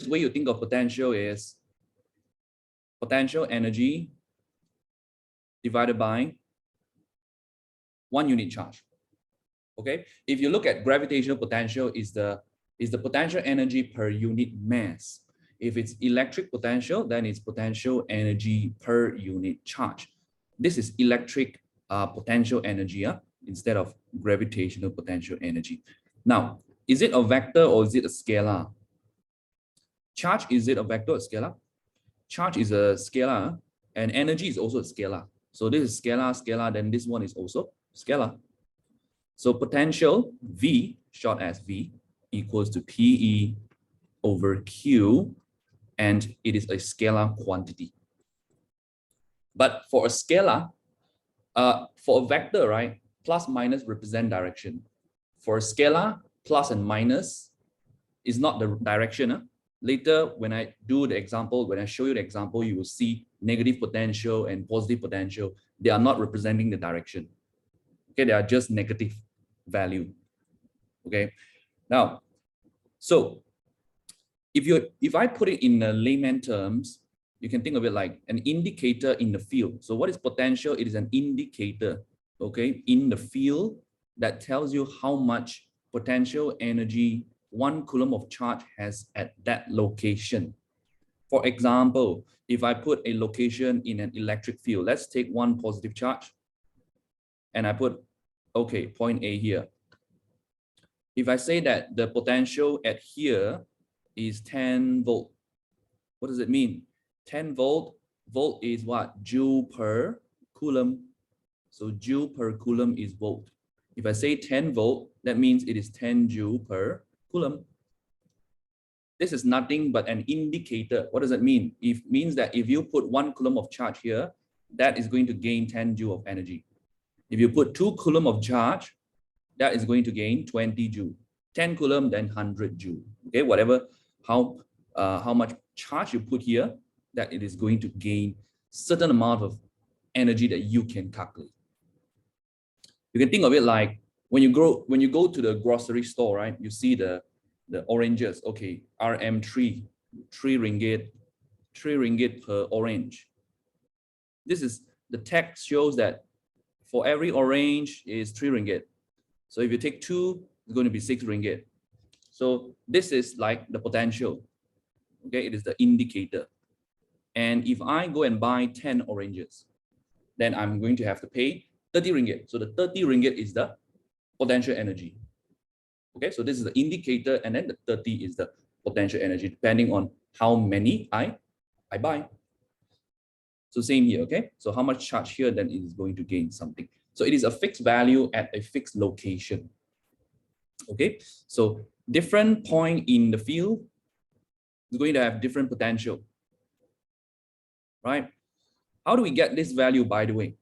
way you think of potential is potential energy divided by 1 unit charge. Okay, if you look at gravitational potential, is the potential energy per unit mass. If it's electric potential, then it's potential energy per unit charge. This is electric potential energy instead of gravitational potential energy. Now, is it a vector or is it a scalar? Charge, is it a vector or scalar? Charge is a scalar and energy is also a scalar. So this is scalar, scalar, then this one is also scalar. So potential V, short as V, equals to PE over Q, and it is a scalar quantity. But for a scalar, for a vector, right, plus minus represent direction. For a scalar, plus and minus is not the direction. Later, when I do the example, when I show you the example, you will see negative potential and positive potential. They are not representing the direction. Okay, they are just negative value. Okay, now, so if I put it in layman terms, you can think of it like an indicator in the field. So what is potential? It is an indicator, okay, in the field that tells you how much potential energy 1 coulomb of charge has at that location. For example, if I put a location in an electric field, let's take 1 positive charge, and I put, okay, point A here. If I say that the potential at here is 10 volt, what does it mean? 10 volt is what? Joule per coulomb. So joule per coulomb is volt. If I say 10 volt, that means it is 10 joule per coulomb. This is nothing but an indicator. What does that mean? It means that if you put 1 coulomb of charge here, that is going to gain 10 joule of energy. If you put 2 coulomb of charge, that is going to gain 20 joule. 10 coulomb, then 100 joule. Okay, whatever, how much charge you put here, that it is going to gain certain amount of energy that you can calculate. You can think of it like when you go to the grocery store, right? You see the oranges. Okay, RM3, 3 ringgit per orange. This is the text shows that for every orange is 3 ringgit. So if you take 2, it's going to be 6 ringgit. So this is like the potential. Okay, it is the indicator. And if I go and buy 10 oranges, then I'm going to have to pay 30 ringgit. So the 30 ringgit is the potential energy. Okay, so this is the indicator, and then the 30 is the potential energy, depending on how many I buy. So same here, okay? So how much charge here, then it is going to gain something. So it is a fixed value at a fixed location. Okay, so different point in the field is going to have different potential, right? How do we get this value, by the way?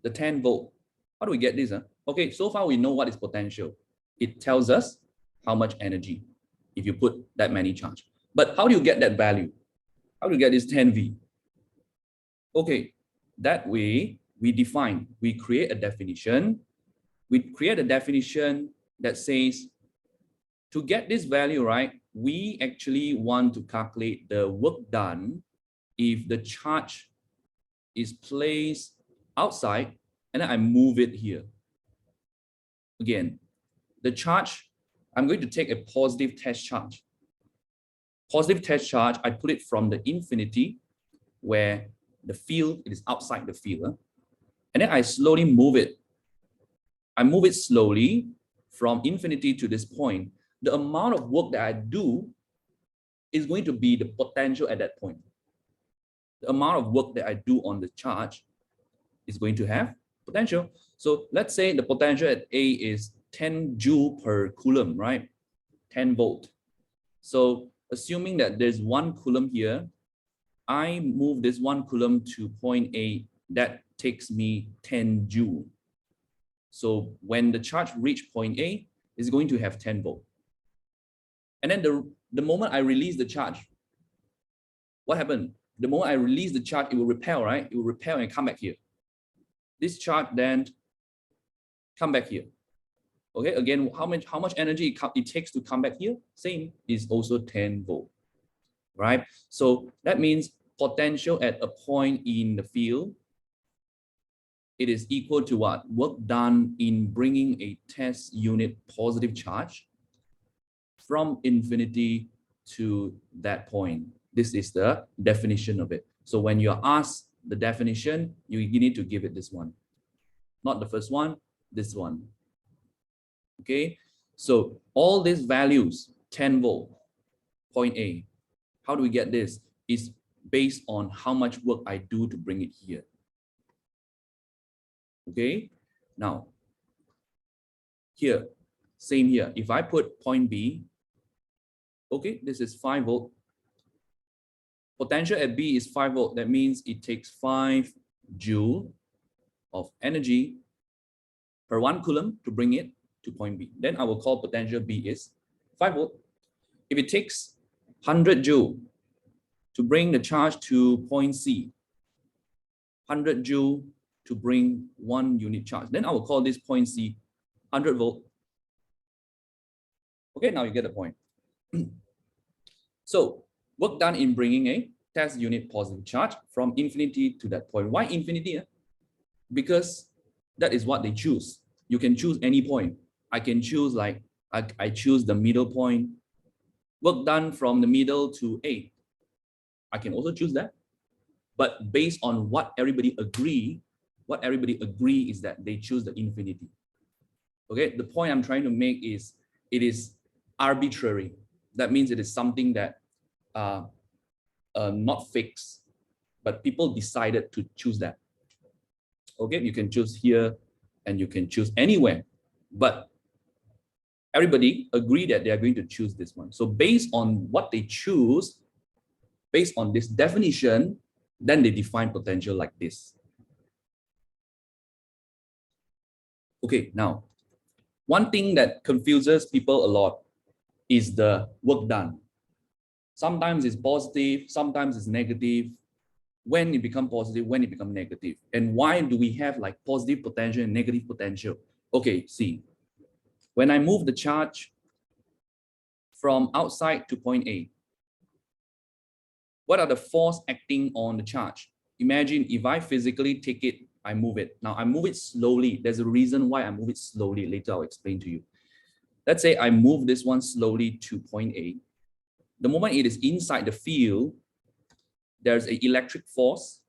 The 10 volt. How do we get this? Okay, so far we know what is potential. It tells us how much energy if you put that many charge. But how do you get that value? How do you get this 10V? Okay, that way we create a definition. We create a definition that says to get this value, right, we actually want to calculate the work done if the charge is placed outside and then I move it here. Again, the charge, I'm going to take a positive test charge. Positive test charge, I put it from the infinity where the field, it is outside the field. And then I slowly move it. I move it slowly from infinity to this point. The amount of work that I do is going to be the potential at that point. The amount of work that I do on the charge is going to have potential. So let's say the potential at A is 10 joule per coulomb, right? 10 volt. So assuming that there's 1 coulomb here, I move this 1 coulomb to point A, that takes me 10 joule. So when the charge reach point A, it's going to have 10 volt. And then the moment I release the charge, what happened? The moment I release the charge, it will repel, right? It will repel and come back here. This charge then come back here. Okay, again, how much energy it takes to come back here? Same, is also 10 volt. right? So that means potential at a point in the field, it is equal to what? Work done in bringing a test unit positive charge from infinity to that point. This is the definition of it. So when you're asked the definition, you need to give it this one. Not the first one, this one. Okay, so all these values, 10 volt, point A. How do we get this? Is based on how much work I do to bring it here. Okay, now here, same here. If I put point B, okay, this is 5 volt. Potential at B is 5 volt. That means it takes 5 joule of energy per 1 coulomb to bring it to point B. Then I will call potential B is 5 volt. If it takes 100 joule to bring the charge to point C, 100 joule to bring 1 unit charge, then I will call this point C 100 volt. Okay, now you get the point. So work done in bringing a test unit positive charge from infinity to that point. Why infinity? Because that is what they choose. You can choose any point. I can choose like, I choose the middle point. Work done from the middle to A. I can also choose that. But based on what everybody agree is that they choose the infinity. Okay, the point I'm trying to make is it is arbitrary. That means it is something that not fixed, but people decided to choose that. Okay, you can choose here and you can choose anywhere, but everybody agree that they are going to choose this one. So based on what they choose, based on this definition, then they define potential like this. Okay, now, one thing that confuses people a lot is the work done. Sometimes it's positive, sometimes it's negative. When it becomes positive, when it becomes negative. And why do we have like positive potential and negative potential? Okay, see, when I move the charge from outside to point A, what are the force acting on the charge? Imagine if I physically take it, I move it. Now I move it slowly. There's a reason why I move it slowly. Later I'll explain to you. Let's say I move this one slowly to point A. The moment it is inside the field, there's an electric force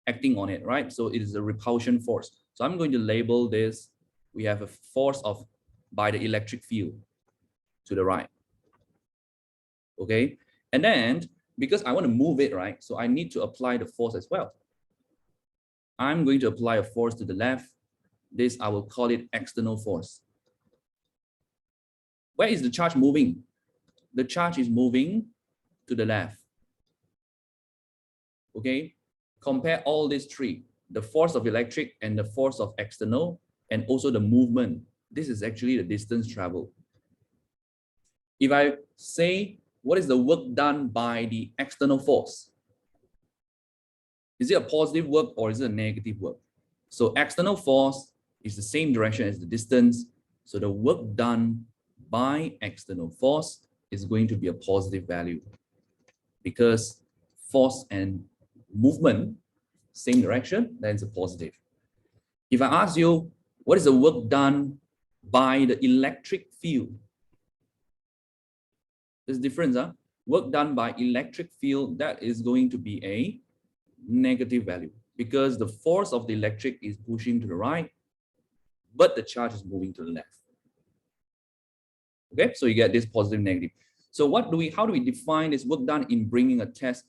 acting on it, right? So it is a repulsion force. So I'm going to label this, we have a force of by the electric field to the right. Okay, and then because I want to move it, right? So I need to apply the force as well. I'm going to apply a force to the left. This, I will call it external force. Where is the charge moving? The charge is moving to the left. Okay, compare all these three, the force of electric and the force of external, and also the movement. This is actually the distance traveled. If I say, what is the work done by the external force? Is it a positive work or is it a negative work? So external force is the same direction as the distance. So the work done by external force is going to be a positive value because force and movement, same direction, then it's a positive. If I ask you, what is the work done by the electric field? There's a difference, huh? Work done by electric field, that is going to be a negative value because the force of the electric is pushing to the right, but the charge is moving to the left. Okay, so you get this positive, negative. So how do we define this work done in bringing a test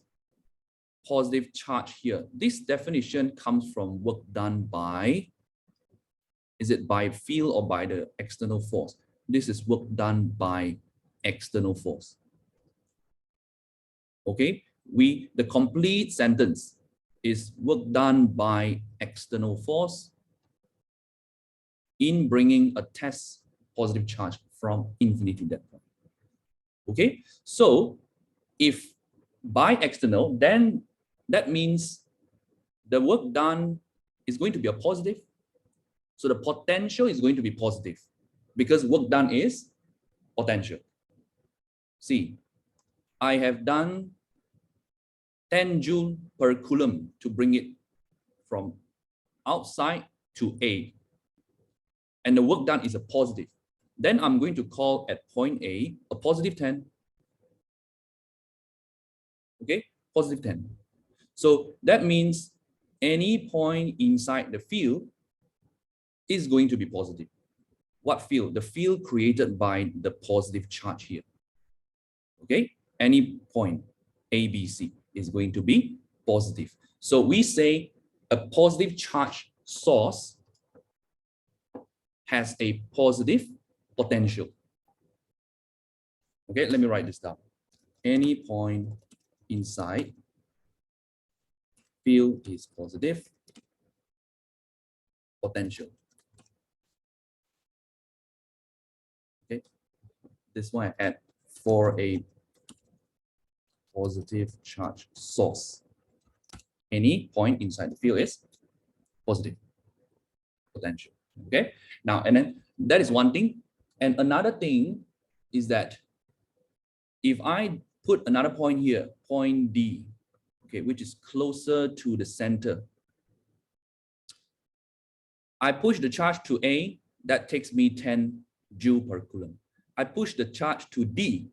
positive charge here? This definition comes from work done by, is it by field or by the external force? This is work done by external force. Okay, the complete sentence is work done by external force in bringing a test positive charge from infinity to that point. Okay, so if by external, then that means the work done is going to be a positive. So the potential is going to be positive because work done is potential. See, I have done 10 joule per coulomb to bring it from outside to A. And the work done is a positive. Then I'm going to call at point A a positive 10. Okay, positive 10. So that means any point inside the field is going to be positive. What field? The field created by the positive charge here. Okay, any point A, B, C is going to be positive. So we say a positive charge source has a positive potential. Okay, let me write this down. Any point inside field is positive potential. Okay, this one I add for a positive charge source. Any point inside the field is positive potential. Okay, now and then that is one thing. And another thing is that if I put another point here, point D, okay, which is closer to the center, I push the charge to A, that takes me 10 joule per coulomb. I push the charge to D,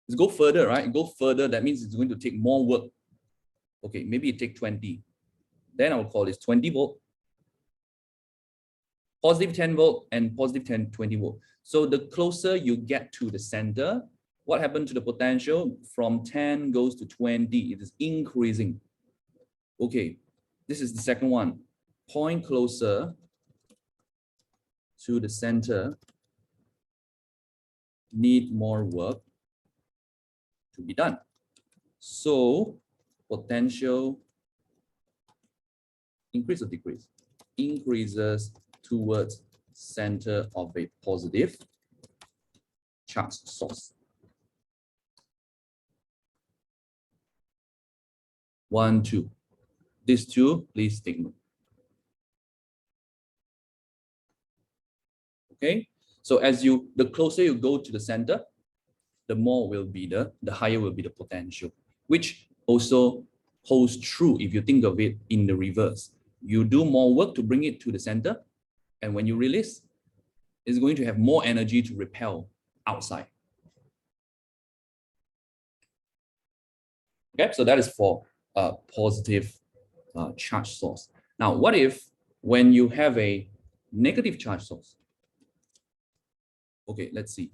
let's go further, right? Go further, that means it's going to take more work. Okay, maybe it take 20. Then I'll call this 20 volt, positive 10 volt, and positive 10, 20 volt. So the closer you get to the center, what happened to the potential? From 10 goes to 20, it is increasing. Okay, this is the second one. Point closer to the center, need more work to be done. So potential increase or decrease? Increases towards center of a positive charge source. 1, 2. These two, please take note. Okay, so as the closer you go to the center, the more will be the higher will be the potential, which also holds true if you think of it in the reverse. You do more work to bring it to the center, and when you release, it's going to have more energy to repel outside. Okay, so that is for positive charge source. Now, what if when you have a negative charge source? Okay, let's see.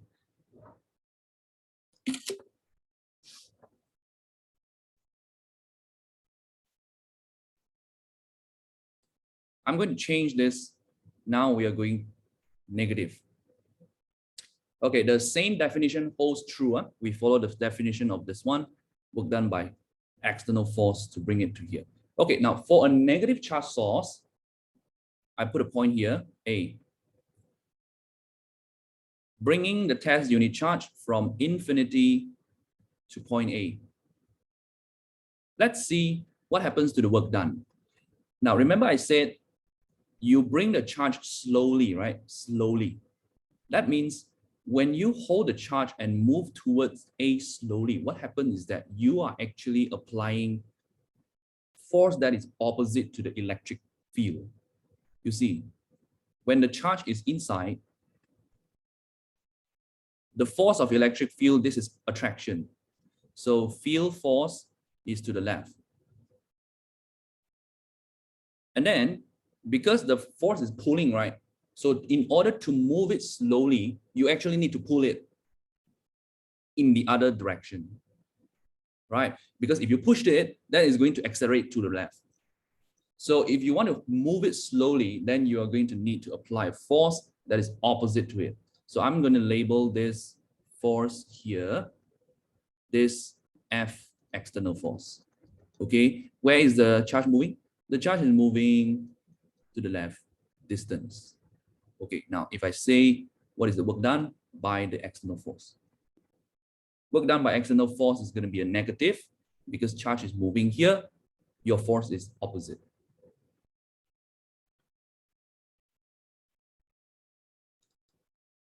I'm going to change this. Now we are going negative. Okay, the same definition holds true. We follow the definition of this one, work done by external force to bring it to here. Okay, now for a negative charge source, I put a point here, A. Bringing the test unit charge from infinity to point A. Let's see what happens to the work done. Now, remember I said you bring the charge slowly, right? Slowly. That means when you hold the charge and move towards A slowly, what happens is that you are actually applying force that is opposite to the electric field. You see, when the charge is inside, the force of electric field, this is attraction. So field force is to the left. And then because the force is pulling, right? So in order to move it slowly, you actually need to pull it in the other direction, right? Because if you pushed it, then it's going to accelerate to the left. So if you want to move it slowly, then you are going to need to apply a force that is opposite to it. So I'm going to label this force here, this F external force. Okay, where is the charge moving? The charge is moving to the left distance. Okay, now if I say what is the work done by the external force? Work done by external force is going to be a negative because charge is moving here, your force is opposite.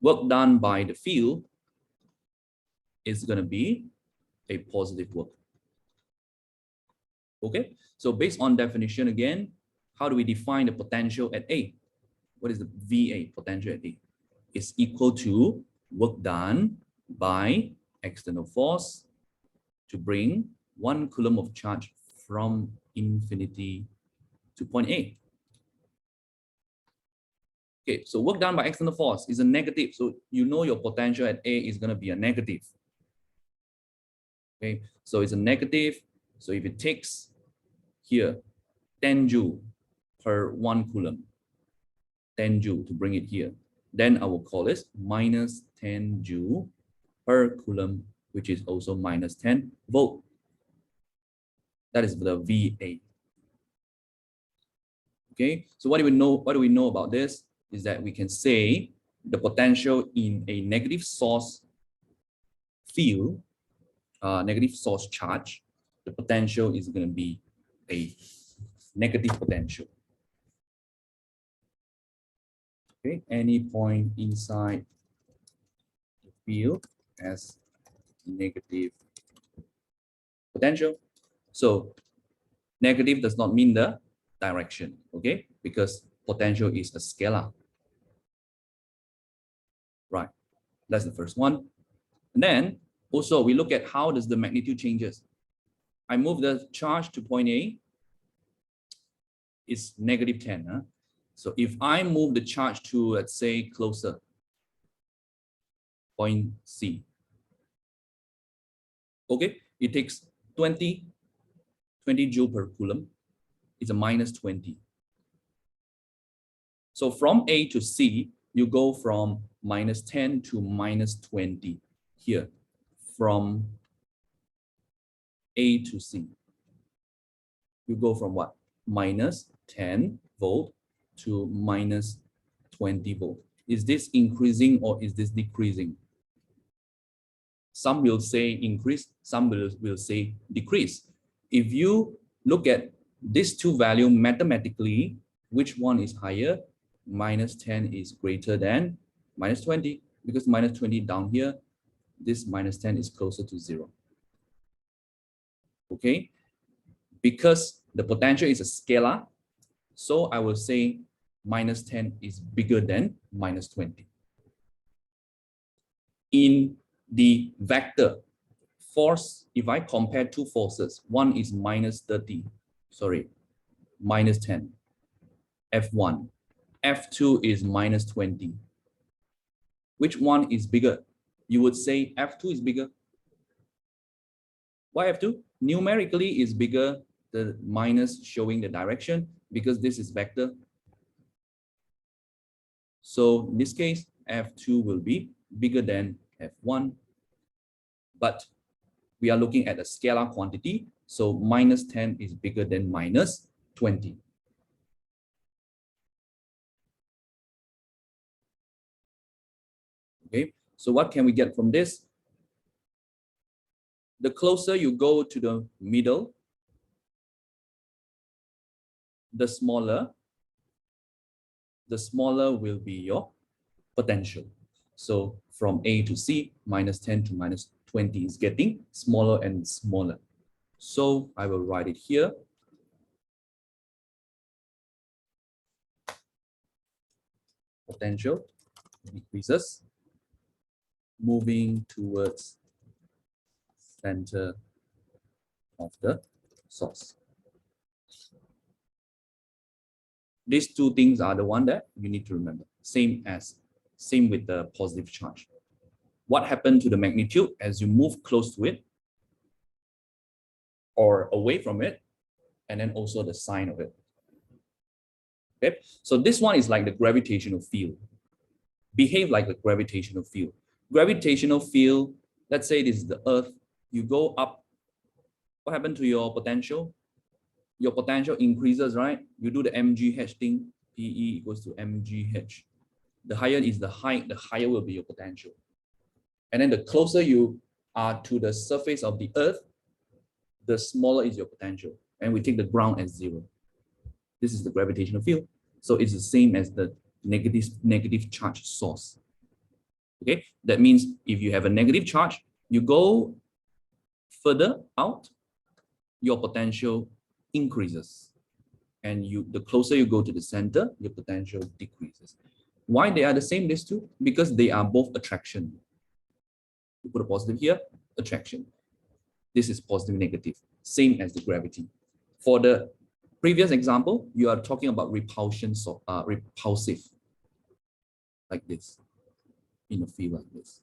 Work done by the field is going to be a positive work. Okay, so based on definition again, how do we define the potential at A? What is the VA, potential at A? It's equal to work done by external force to bring 1 coulomb of charge from infinity to point A. Okay, so work done by external force is a negative. So you know your potential at A is going to be a negative. Okay, so it's a negative. So if it takes here 10 joule per 1 coulomb, 10 joule to bring it here, then I will call this minus 10 joule per coulomb, which is also minus 10 volt. That is the VA. Okay, so what do we know? What do we know about this? Is that we can say the potential in a negative source field, negative source charge, the potential is going to be a negative potential. Okay, any point inside the field has negative potential. So negative does not mean the direction, okay? Because potential is a scalar. Right, that's the first one. And then also we look at how does the magnitude changes. I move the charge to point A, it's negative 10. Huh? So if I move the charge to, let's say, closer, point C, okay, it takes 20 joule per coulomb. It's a minus 20. So from A to C, you go from minus 10 to minus 20 here, from A to C. You go from what? Minus 10 volt to minus 20 volt. Is this increasing or is this decreasing? Some will say increase, some will say decrease. If you look at these two values mathematically, which one is higher? Minus 10 is greater than minus 20, because minus 20 down here, this minus 10 is closer to 0. Okay, because the potential is a scalar, so I will say minus 10 is bigger than minus 20. In the vector force, if I compare two forces, one is minus 30, sorry, minus 10, F1, F2 is minus 20. Which one is bigger? You would say F2 is bigger. Why F2? Numerically is bigger, the minus showing the direction, because this is vector. So in this case, F2 will be bigger than F1. But we are looking at a scalar quantity, so minus 10 is bigger than minus 20. Okay, so what can we get from this? The closer you go to the middle, the smaller will be your potential. So from A to C, minus 10 to minus 20 is getting smaller and smaller. So I will write it here. Potential decreases, moving towards center of the source. These two things are the one that you need to remember. Same with the positive charge. What happened to the magnitude as you move close to it or away from it, and then also the sign of it. Okay, so this one is like the gravitational field. Behave like a gravitational field. Gravitational field, let's say this is the Earth. You go up, what happened to your potential? Your potential increases, right? You do the mgh thing, PE equals to mgh. The higher is the height, the higher will be your potential. And then the closer you are to the surface of the Earth, the smaller is your potential. And we take the ground as 0. This is the gravitational field. So it's the same as the negative charge source. Okay, that means if you have a negative charge, you go further out, your potential increases. And the closer you go to the center, your potential decreases. Why they are the same, these two? Because they are both attraction. You put a positive here, attraction. This is positive, negative, same as the gravity. For the previous example, you are talking about repulsion, so repulsive, like this, in a field like this.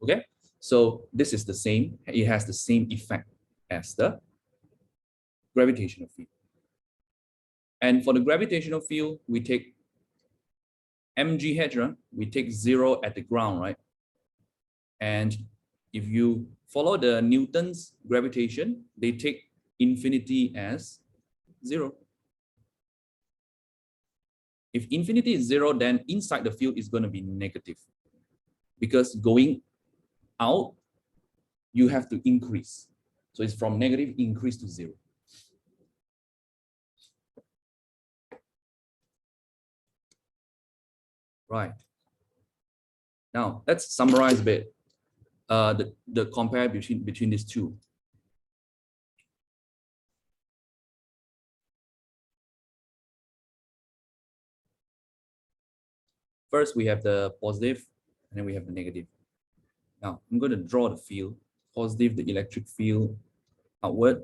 Okay, so this is the same. It has the same effect as the gravitational field. And for the gravitational field, we take mgh, right? We take 0 at the ground, right? And if you follow the Newton's gravitation, they take infinity as 0. If infinity is 0, then inside the field is going to be negative, because going out, you have to increase. So it's from negative increase to 0. Right. Now let's summarize a bit the compare between these two. First, we have the positive, and then we have the negative. Now I'm going to draw the field. Positive, the electric field outward.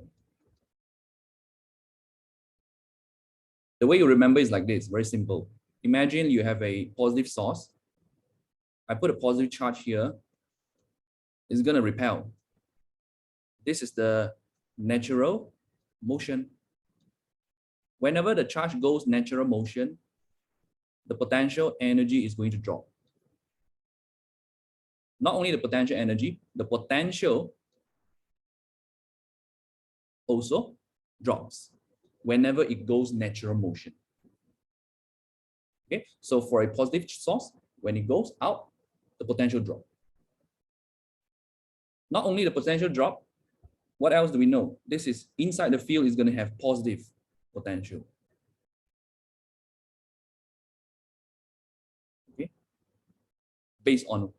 The way you remember is like this, very simple. Imagine you have a positive source. I put a positive charge here. It's going to repel. This is the natural motion. Whenever the charge goes natural motion, the potential energy is going to drop. Not only the potential energy, the potential also drops whenever it goes natural motion. Okay, so for a positive source, when it goes out, the potential drop. Not only the potential drop, what else do we know? This is inside the field is going to have positive potential. Okay, based on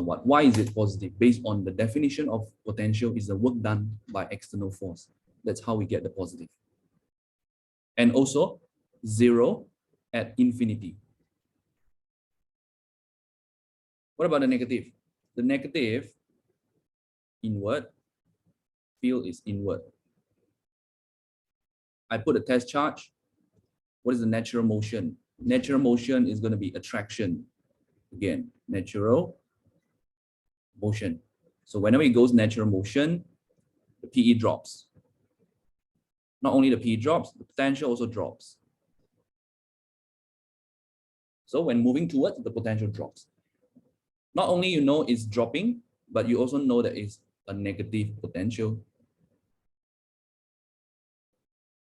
what? Why is it positive? Based on the definition of potential is the work done by external force. That's how we get the positive. And also 0 at infinity. What about the negative? The negative inward, field is inward. I put a test charge. What is the natural motion? Natural motion is going to be attraction. Again, natural motion. So whenever it goes natural motion, the PE drops. Not only the PE drops, the potential also drops. So when moving towards, the potential drops. Not only you know it's dropping, but you also know that it's a negative potential.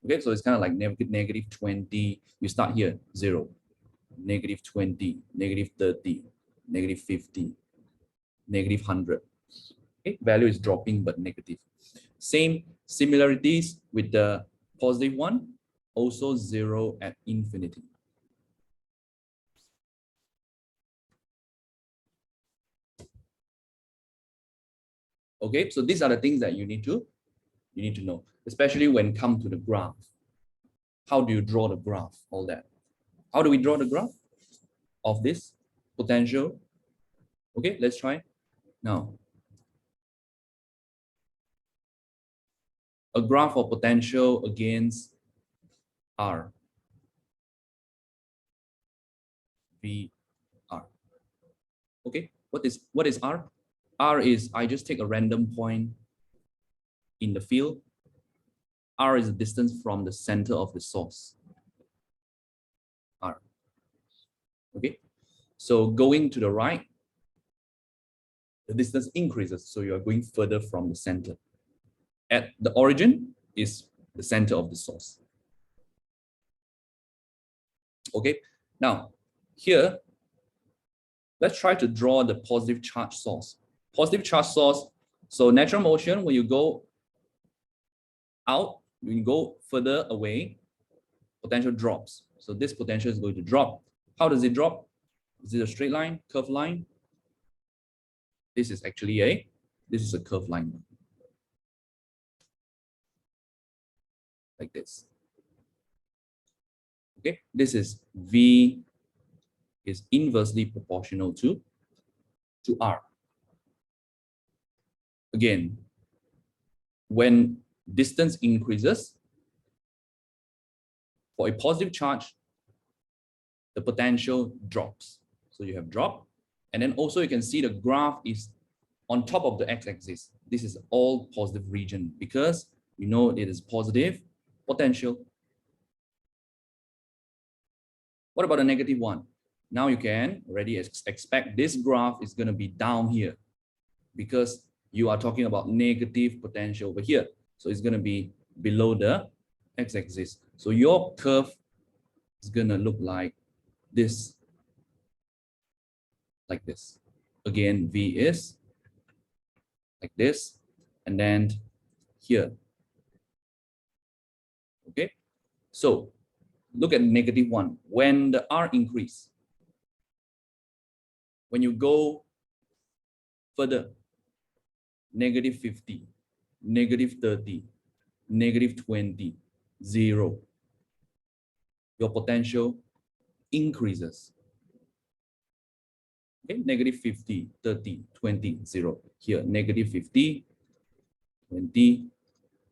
Okay, so it's kind of like negative 20. You start here, 0, negative 20, negative 30, negative 50, negative 100. Okay, value is dropping but negative. Same similarities with the positive one, also 0 at infinity. Okay, so these are the things that you need to know, especially when it comes to the graph. How do you draw the graph? All that. How do we draw the graph of this potential? Okay, let's try now. A graph of potential against R. V R. Okay, what is R? R is, I just take a random point in the field. R is the distance from the center of the source. R. Okay, so going to the right, the distance increases, so you are going further from the center. At the origin is the center of the source. Okay, now here, let's try to draw the positive charge source. Positive charge source, so natural motion, when you go out, when you go further away, potential drops. So this potential is going to drop. How does it drop? Is it a straight line, curved line? This is actually this is a curved line. Like this. Okay, this is V is inversely proportional to R. Again, when distance increases, for a positive charge, the potential drops. So you have drop, and then also you can see the graph is on top of the x-axis. This is all positive region because you know it is positive potential. What about the negative one? Now you can already expect this graph is going to be down here because you are talking about negative potential over here. So it's going to be below the x-axis. So your curve is going to look like this. Like this. Again, V is like this. And then here. Okay. So look at negative one. When the R increase, when you go further, negative 50, negative 30, negative 20, 0, your potential increases. Okay, negative 50, 30, 20, 0. Here, negative 50, 20,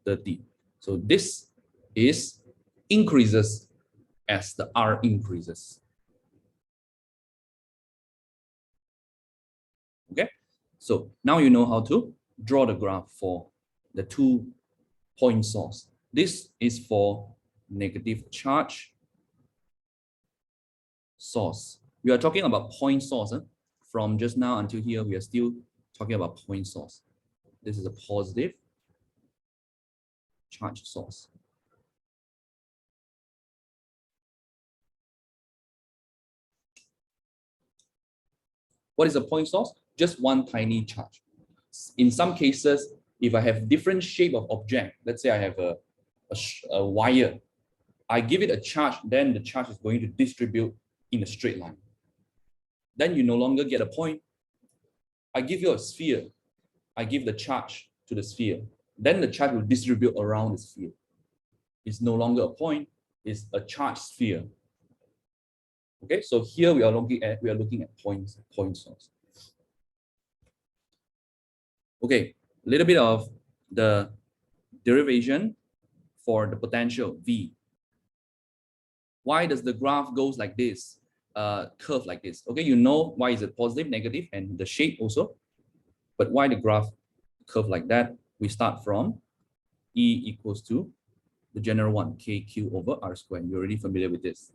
30. So this is increases as the R increases. Okay, so now you know how to draw the graph for the 2-point source. This is for negative charge source. We are talking about point source. From just now until here, we are still talking about point source. This is a positive charge source. What is a point source? Just one tiny charge. In some cases, if I have different shape of object, let's say I have a wire, I give it a charge, then the charge is going to distribute in a straight line. Then you no longer get a point. I give you a sphere, I give the charge to the sphere, then the charge will distribute around the sphere. It's no longer a point, it's a charge sphere. Okay, so here we are looking at point source. Okay, a little bit of the derivation for the potential V. Why does the graph goes like this, curve like this? Okay, you know why is it positive, negative, and the shape also. But why the graph curve like that? We start from E equals to the general one, KQ over R squared. You're already familiar with this.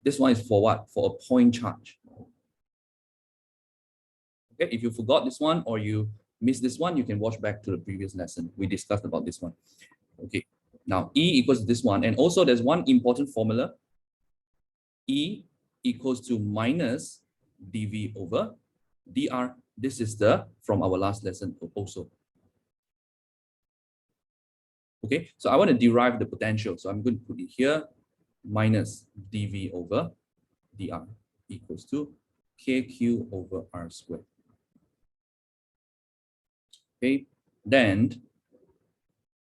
This one is for what? For a point charge. Okay, if you forgot this one or you missed this one, you can watch back to the previous lesson. We discussed about this one. Okay, now E equals to this one. And also there's one important formula. E equals to minus dV over dr. This is the from our last lesson also. Okay, so I want to derive the potential. So I'm going to put it here, minus dV over dr equals to KQ over R squared. Okay, then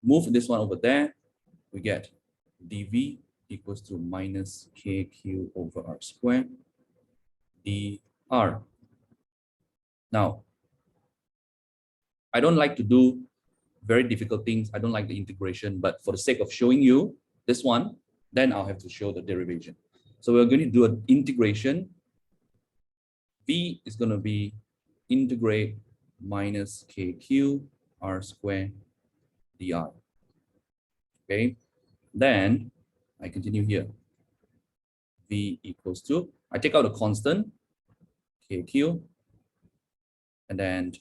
move this one over there, we get dV equals to minus KQ over R squared dr. Now, I don't like to do very difficult things. I don't like the integration, but for the sake of showing you this one, then I'll have to show the derivation. So we're going to do an integration. V is going to be integrate minus KQ R squared dr. Okay, then I continue here. V equals to, I take out a constant, KQ, and then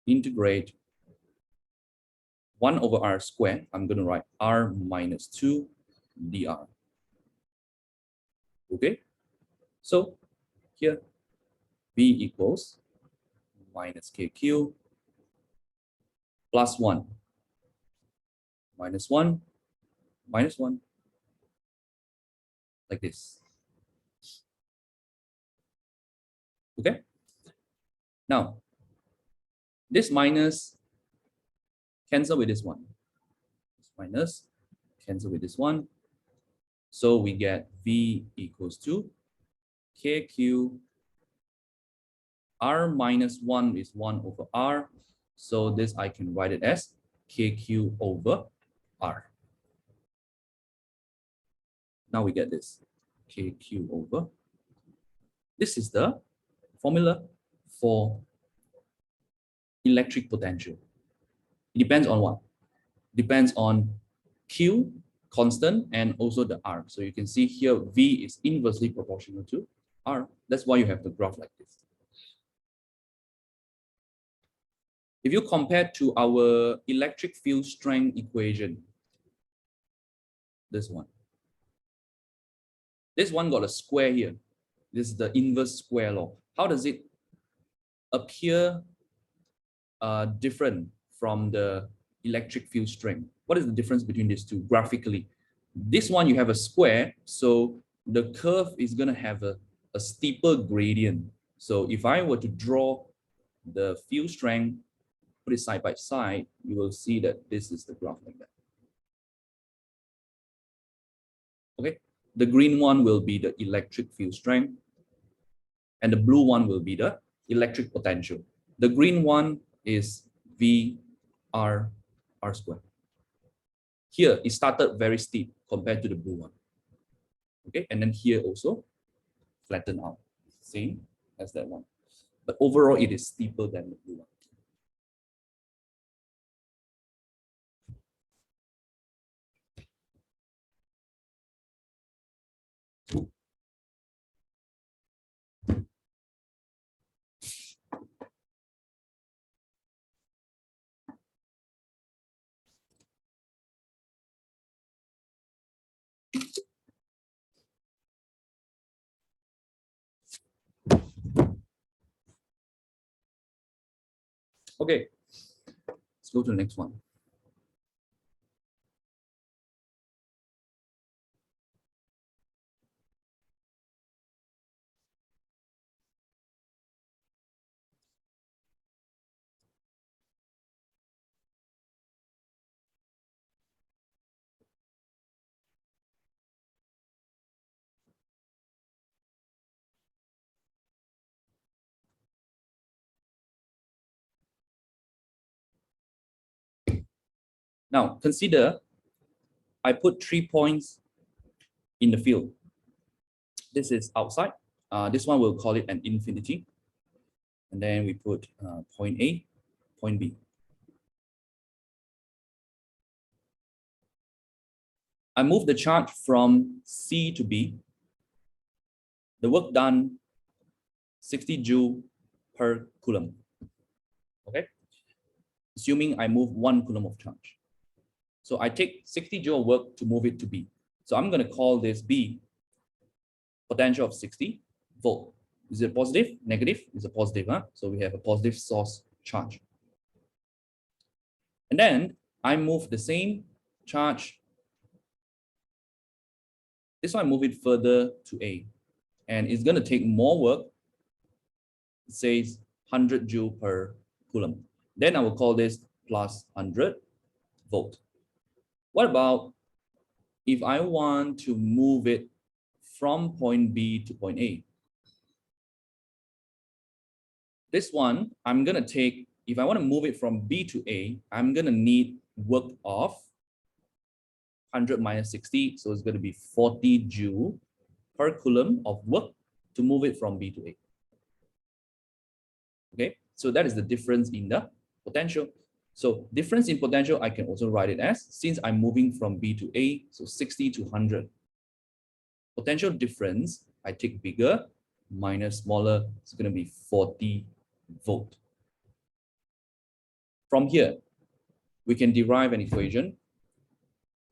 integrate 1 over R squared. I'm going to write R minus 2 dr. Okay, so here V equals minus KQ plus 1 minus 1 minus 1 like this. Okay. Now, this minus cancel with this one. This minus cancel with this one. So we get V equals to KQ. R minus 1 is 1 over R. So this I can write it as KQ over R. Now we get this KQ over. This is the formula for electric potential. It depends on what? Depends on Q, constant, and also the R. So you can see here V is inversely proportional to R. That's why you have the graph like this. If you compare to our electric field strength equation, this one got a square here. This is the inverse square law. How does it appear different from the electric field strength? What is the difference between these two graphically? This one you have a square, so the curve is going to have a steeper gradient. So if I were to draw the field strength, put it side by side, you will see that this is the graph like that. Okay, the green one will be the electric field strength, and the blue one will be the electric potential. The green one is V R squared. Here it started very steep compared to the blue one. Okay, and then here also flatten out, same as that one. But overall, it is steeper than the blue one. Okay, let's go to the next one. Now consider I put 3 points in the field. This is outside. This one we'll call it an infinity. And then we put point A, point B. I move the charge from C to B. The work done 60 joule per coulomb. Okay, assuming I move 1 coulomb of charge. So I take 60 joule of work to move it to B. So I'm going to call this B, potential of 60 volt. Is it positive? Negative? It's a positive, huh? So we have a positive source charge. And then I move the same charge. This one I move it further to A. And it's going to take more work. It says 100 joule per coulomb. Then I will call this plus 100 volt. What about if I want to move it from point B to point A? This one, I'm going to take, if I want to move it from B to A, I'm going to need work of 100 minus 60. So it's going to be 40 joule per coulomb of work to move it from B to A. Okay, so that is the difference in the potential. So difference in potential, I can also write it as, since I'm moving from B to A, so 60 to 100. Potential difference, I take bigger minus smaller, it's going to be 40 volt. From here, we can derive an equation.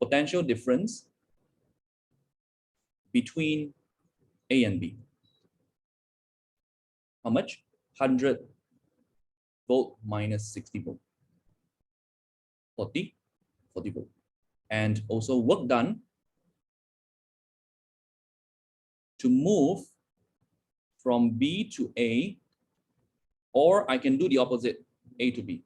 Potential difference between A and B. How much? 100 volt minus 60 volt. 40 volt. And also work done to move from B to A, or I can do the opposite, A to B.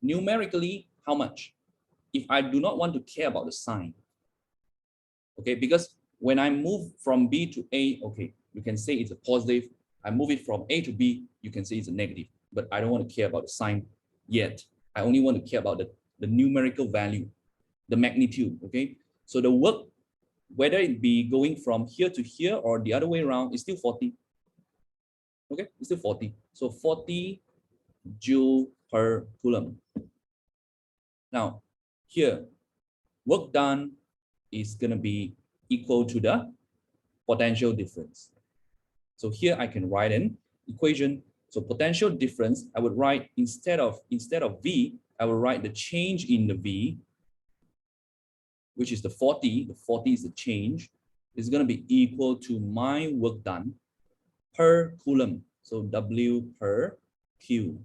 Numerically, how much? If I do not want to care about the sign, okay, because when I move from B to A, okay, you can say it's a positive. I move it from A to B, you can say it's a negative, but I don't want to care about the sign yet. I only want to care about the numerical value, the magnitude, okay? So the work, whether it be going from here to here or the other way around, is still 40. Okay, it's still 40. So 40 joule per coulomb. Now, here, work done is going to be equal to the potential difference. So here I can write an equation. So potential difference, I would write instead of V, I will write the change in the V, which is the 40. The 40 is the change. Is going to be equal to my work done per coulomb. So W per Q.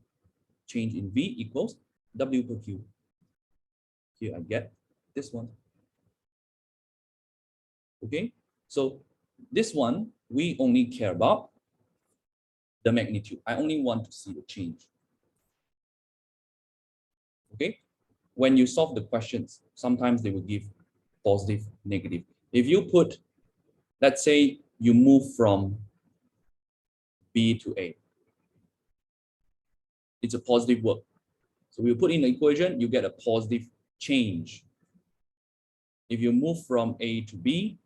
Change in V equals W per Q. Here I get this one. Okay, so this one, we only care about the magnitude. I only want to see the change. Okay, when you solve the questions, sometimes they will give positive, negative. If you put, let's say you move from B to A, it's a positive work. So we put in the equation, you get a positive change. If you move from A to B,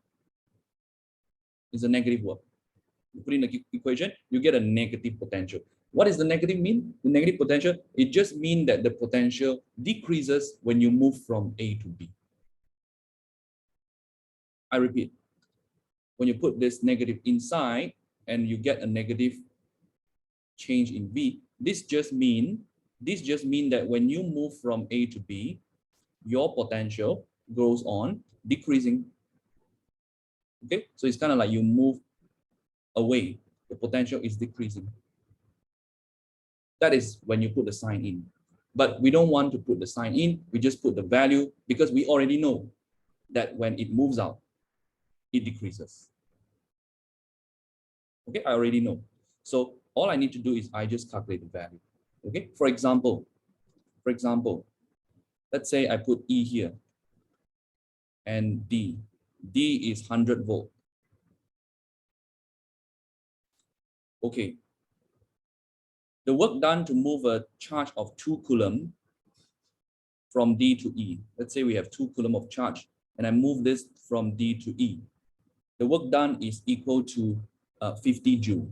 it's a negative work. You put in the equation, you get a negative potential. What does the negative mean? The negative potential, it just means that the potential decreases when you move from A to B. I repeat, when you put this negative inside and you get a negative change in V, this just mean that when you move from A to B, your potential goes on decreasing. Okay, so it's kind of like you move away, the potential is decreasing. That is when you put the sign in. But we don't want to put the sign in, we just put the value because we already know that when it moves out, it decreases. Okay, I already know. So all I need to do is I just calculate the value. Okay, for example, let's say I put E here and D. D is 100 volt. Okay, the work done to move a charge of 2 coulomb from D to E. Let's say we have 2 coulomb of charge and I move this from D to E. The work done is equal to 50 joule.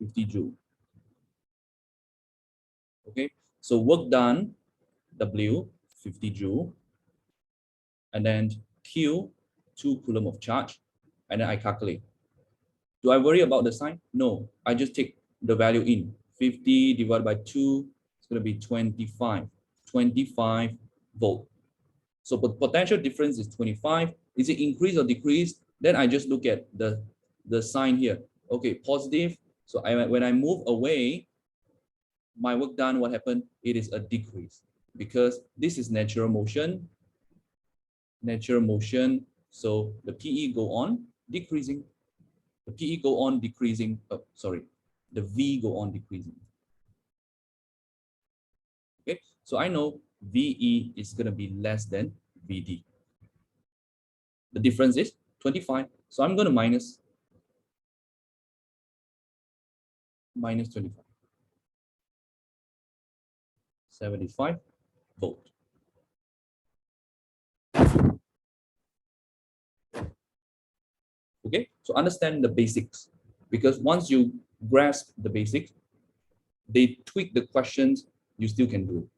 50 joule. Okay, so work done, W, 50 joule, and then Q, 2 coulomb of charge, and then I calculate. Do I worry about the sign? No, I just take the value in. 50 divided by 2, it's going to be 25 volt. So the potential difference is 25. Is it increase or decrease? Then I just look at the sign here. Okay, positive. So when I move away, my work done, what happened? It is a decrease because this is natural motion. Natural motion. So the PE go on decreasing. The PE go on decreasing. Oh, sorry. The V go on decreasing. Okay, so I know VE is going to be less than VD. The difference is 25. So I'm going to minus 25. 75 volt. Okay, so understand the basics, because once you grasp the basics, they tweak the questions, you still can do it.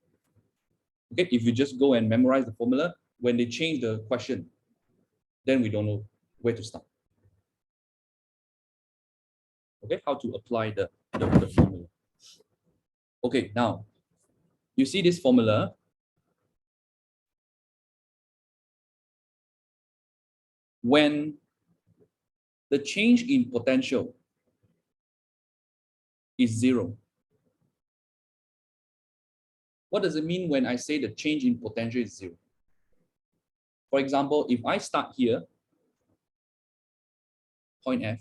Okay, if you just go and memorize the formula, when they change the question, then we don't know where to start. Okay, how to apply the formula. Okay, now you see this formula. When the change in potential is 0. What does it mean when I say the change in potential is 0? For example, if I start here, point F,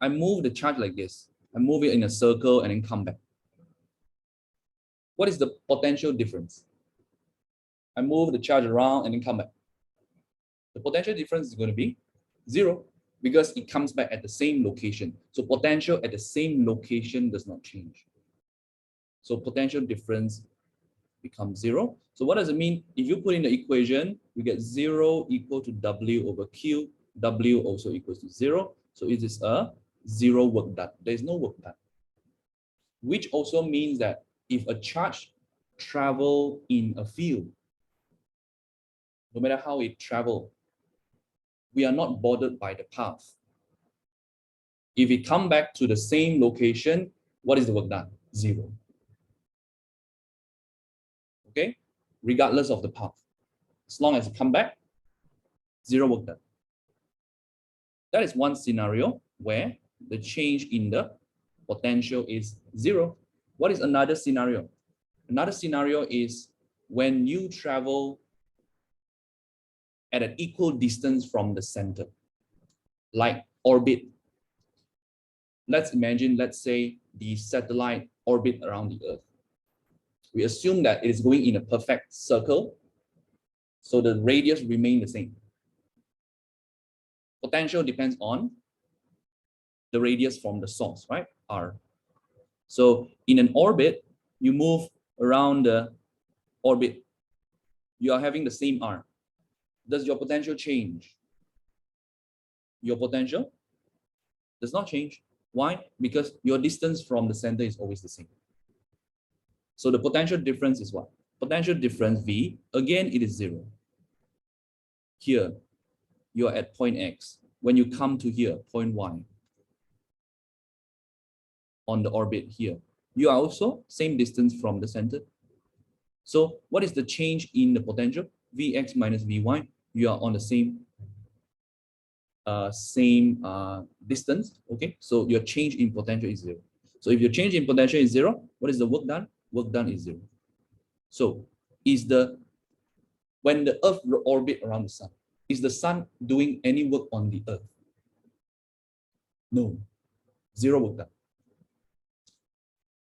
I move the charge like this. I move it in a circle and then come back. What is the potential difference? I move the charge around and then come back. The potential difference is going to be 0 because it comes back at the same location. So potential at the same location does not change. So potential difference becomes 0. So what does it mean? If you put in the equation, you get 0 equal to W over Q. W also equals to 0. So it is a 0 work done. There is no work done. Which also means that if a charge travels in a field, no matter how it travels, we are not bothered by the path. If it come back to the same location, what is the work done? 0. Okay? Regardless of the path. As long as it come back, 0 work done. That is one scenario where the change in the potential is 0. What is another scenario? Another scenario is when you travel at an equal distance from the center, like orbit. Let's imagine, let's say the satellite orbit around the Earth. We assume that it is going in a perfect circle, so the radius remain the same. Potential depends on the radius from the source, right? R. So in an orbit, you move around the orbit, you are having the same R. Does your potential change? Your potential does not change. Why? Because your distance from the center is always the same. So the potential difference is what? Potential difference V, again, it is 0. Here, you are at point X. When you come to here, point Y, on the orbit here, you are also same distance from the center. So what is the change in the potential? Vx minus Vy, you are on the same distance, okay? So your change in potential is 0. So if your change in potential is 0, what is the work done? Work done is 0. So when the Earth orbit around the sun, is the sun doing any work on the Earth? No, 0 work done.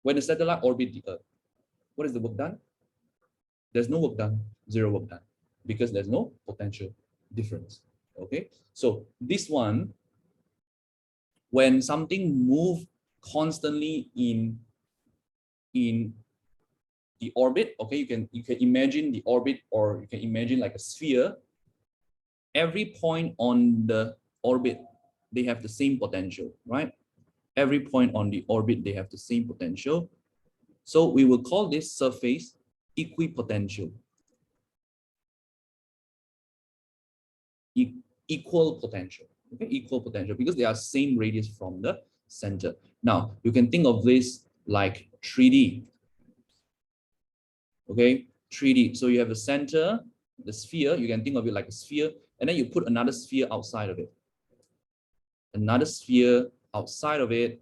When the satellite orbit the Earth, what is the work done? There's no work done, 0 work done, because there's no potential difference. Okay, so this one, when something moves constantly in the orbit, okay, you can imagine the orbit, or you can imagine like a sphere. Every point on the orbit, they have the same potential, right? Every point on the orbit, they have the same potential. So we will call this surface equipotential. Equal potential, okay, equal potential, because they are same radius from the center. Now you can think of this like 3D. Okay, 3D. So you have a center, the sphere. You can think of it like a sphere, and then you put another sphere outside of it. Another sphere outside of it.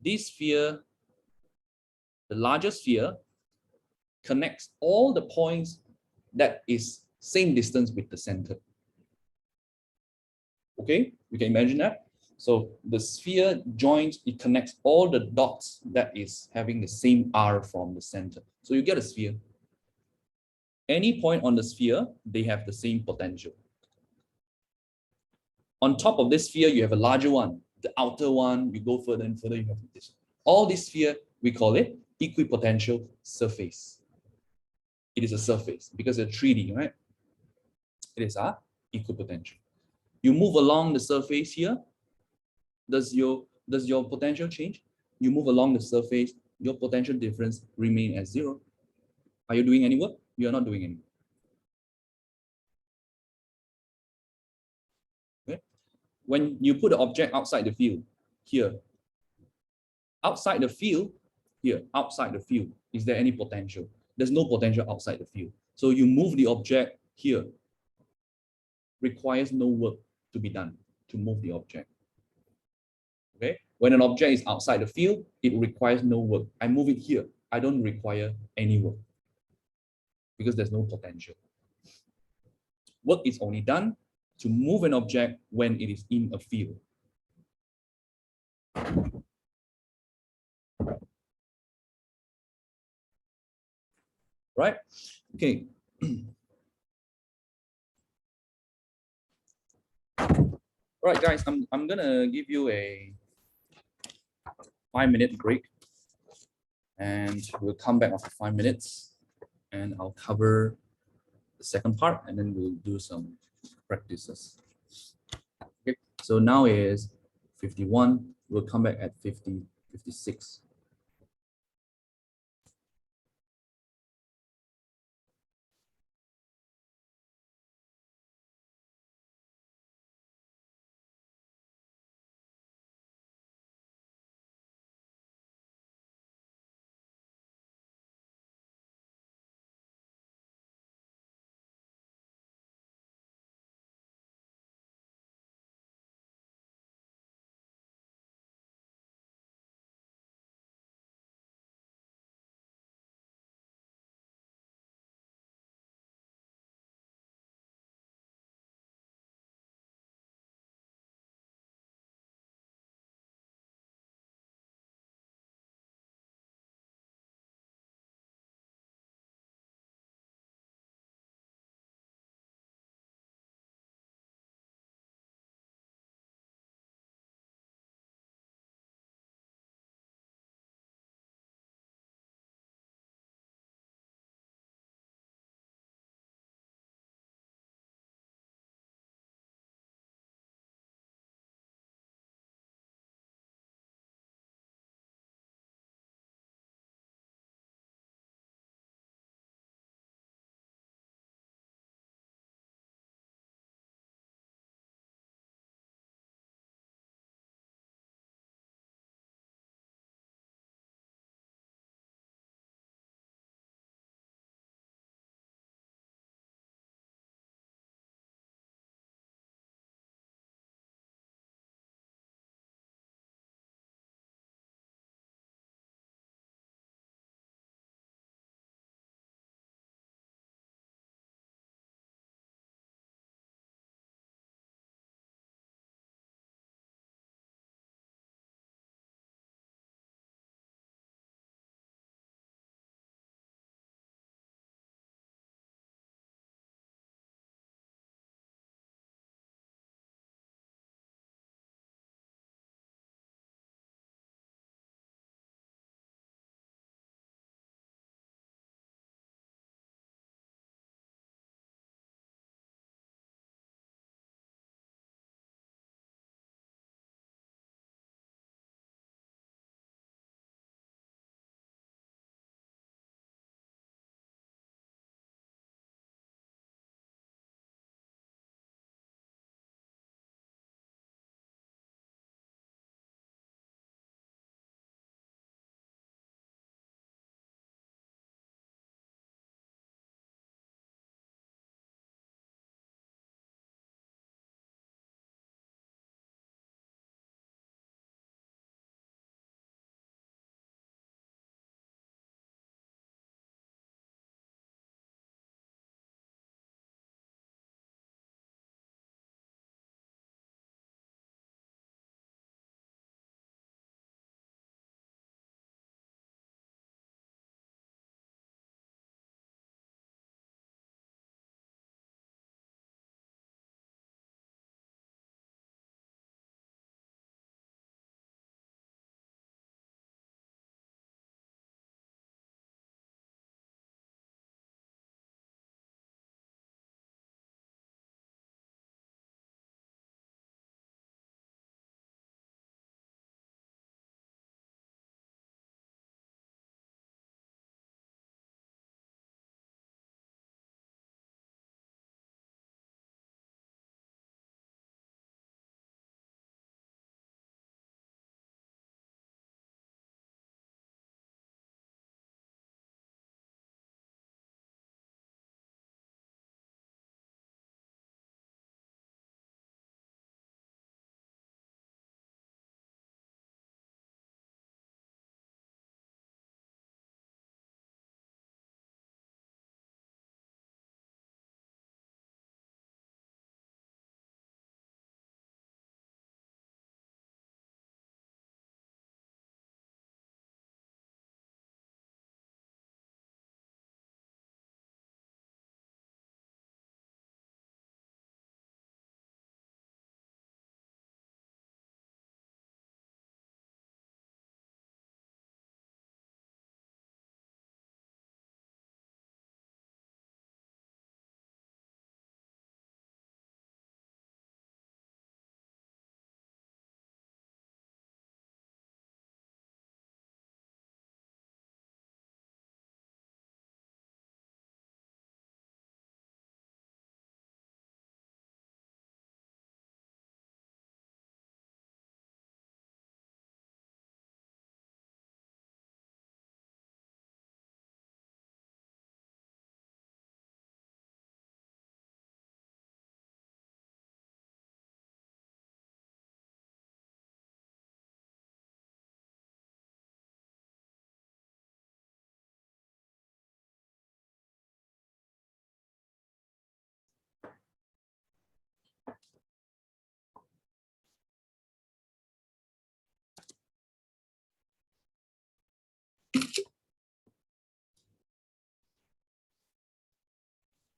This sphere, the larger sphere, connects all the points that is same distance with the center. Okay, you can imagine that. So the sphere joins, it connects all the dots that is having the same R from the center. So you get a sphere. Any point on the sphere, they have the same potential. On top of this sphere, you have a larger one, the outer one. You go further and further, you have this. All this sphere, we call it equipotential surface. It is a surface because it's 3D, right? It is a equipotential. You move along the surface here. Does your potential change? You move along the surface, your potential difference remain as 0. Are you doing any work? You are not doing any work. Okay? When you put the object outside the field, here, outside the field, here, outside the field, is there any potential? There's no potential outside the field. So you move the object here, requires no work to be done to move the object. Okay, when an object is outside the field, it requires no work. I move it here, I don't require any work because there's no potential. Work is only done to move an object when it is in a field. Right? Okay. All right, guys, I'm gonna give you a 5-minute break, and we'll come back after 5 minutes, and I'll cover the second part, and then we'll do some practices. Okay, so now is 51. We'll come back at 50, 56.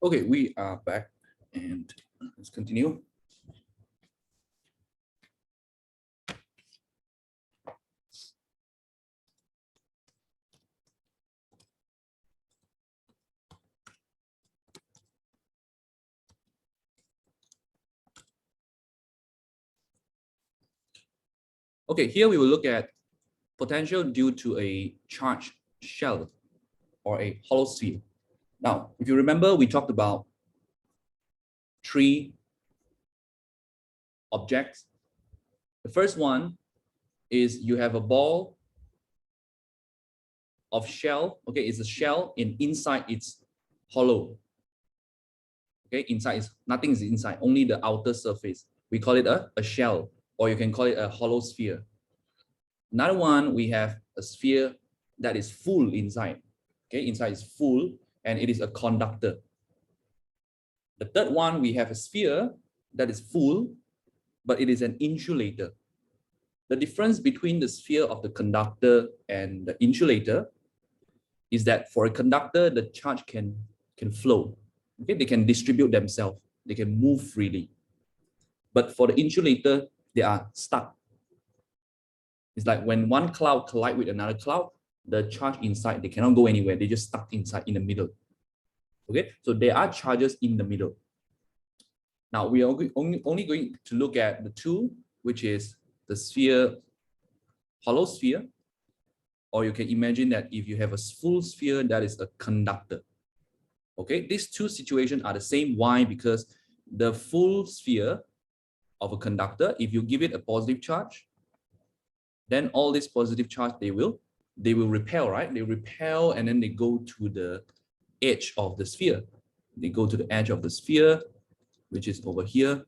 Okay, we are back and let's continue. Okay, here we will look at potential due to a charged shell or a hollow sphere. Now, if you remember, we talked about three objects. The first one is you have a ball of shell. Okay, it's a shell, and inside it's hollow. Okay, inside is nothing is inside, only the outer surface. We call it a shell, or you can call it a hollow sphere. Another one, we have a sphere that is full inside. Okay, inside is full and it is a conductor. The third one, we have a sphere that is full, but it is an insulator. The difference between the sphere of the conductor and the insulator is that for a conductor, the charge can flow. Okay, they can distribute themselves. They can move freely. But for the insulator, they are stuck. It's like when one cloud collides with another cloud, the charge inside, they cannot go anywhere. They just stuck inside in the middle. Okay, so there are charges in the middle. Now we are only going to look at the two, which is the sphere, hollow sphere, or you can imagine that if you have a full sphere, that is a conductor. Okay, these two situations are the same. Why? Because the full sphere of a conductor, if you give it a positive charge, then all this positive charge, they will repel, right? They repel and then they go to the edge of the sphere. They go to the edge of the sphere, which is over here.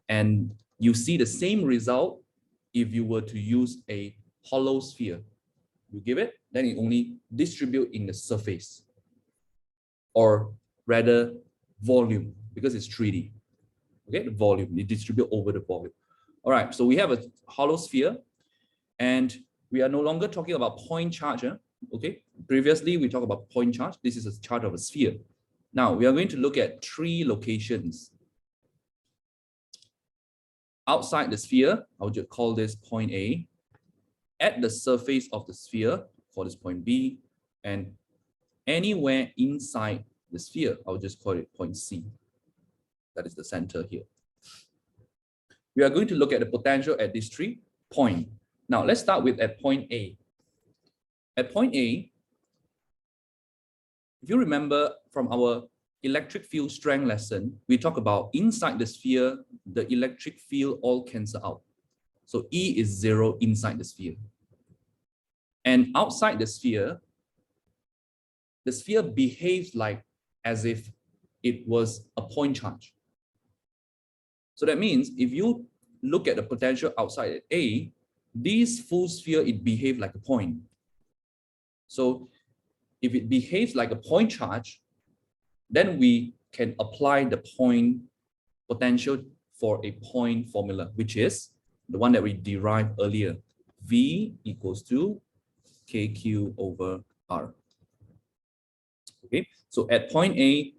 And you see the same result if you were to use a hollow sphere. You give it, then it only distribute in the surface, or rather volume, because it's 3D. Okay, the volume, they distribute over the volume. All right, so we have a hollow sphere, and we are no longer talking about point charge. Okay, previously we talked about point charge. This is a charge of a sphere. Now we are going to look at three locations. Outside the sphere, I would just call this point A. At the surface of the sphere, call this point B. And anywhere inside the sphere, I would just call it point C. That is the center here. We are going to look at the potential at these 3 points. Now let's start with at point A. At point A, if you remember from our electric field strength lesson, we talk about inside the sphere, the electric field all cancel out. So E is 0 inside the sphere. And outside the sphere behaves like as if it was a point charge. So that means if you look at the potential outside at A, this full sphere, it behaves like a point. So if it behaves like a point charge, then we can apply the point potential for a point formula, which is the one that we derived earlier. V equals to KQ over R. Okay, so at point A,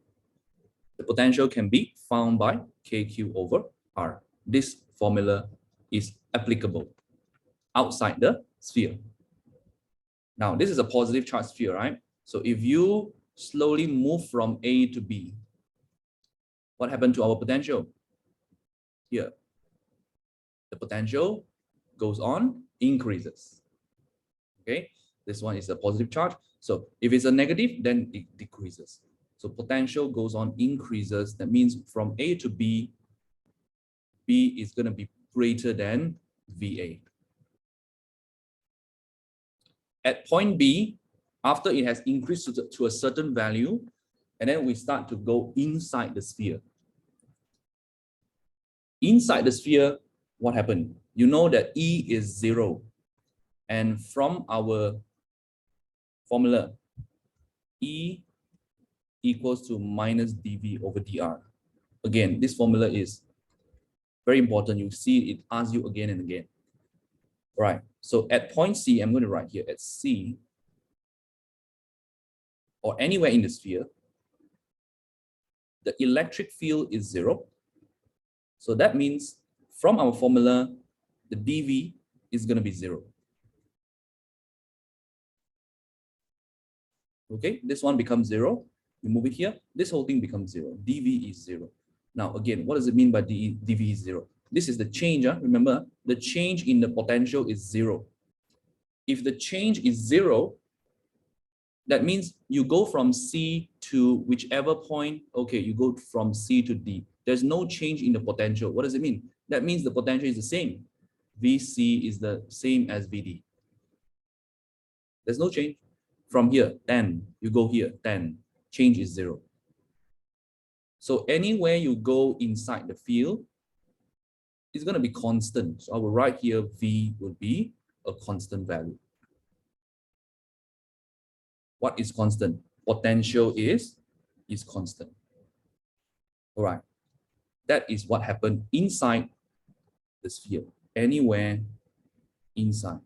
the potential can be found by KQ over R. This formula is applicable outside the sphere. Now, this is a positive charge sphere, right? So if you slowly move from A to B, what happened to our potential? Here, the potential goes on, increases. Okay, this one is a positive charge. So if it's a negative, then it decreases. So potential goes on, increases. That means from A to B, B is going to be greater than VA. At point B, after it has increased to a certain value, and then we start to go inside the sphere. Inside the sphere, what happened? You know that E is 0. And from our formula, E equals to minus dV over dr. Again, this formula is very important. You see it asks you again and again. All right, so at point C, I'm going to write here at C, or anywhere in the sphere, the electric field is 0. So that means from our formula, the dV is going to be 0. Okay, this one becomes 0. You move it here, this whole thing becomes 0. dV is 0. Now, again, what does it mean by dV is 0? This is the change. Remember, the change in the potential is 0. If the change is 0, that means you go from C to whichever point. Okay, you go from C to D. There's no change in the potential. What does it mean? That means the potential is the same. VC is the same as VD. There's no change. From here, 10, you go here, 10, change is 0. So anywhere you go inside the field, it's going to be constant. So I will write here, V will be a constant value. What is constant? Potential is constant. All right. That is what happened inside the sphere, anywhere inside.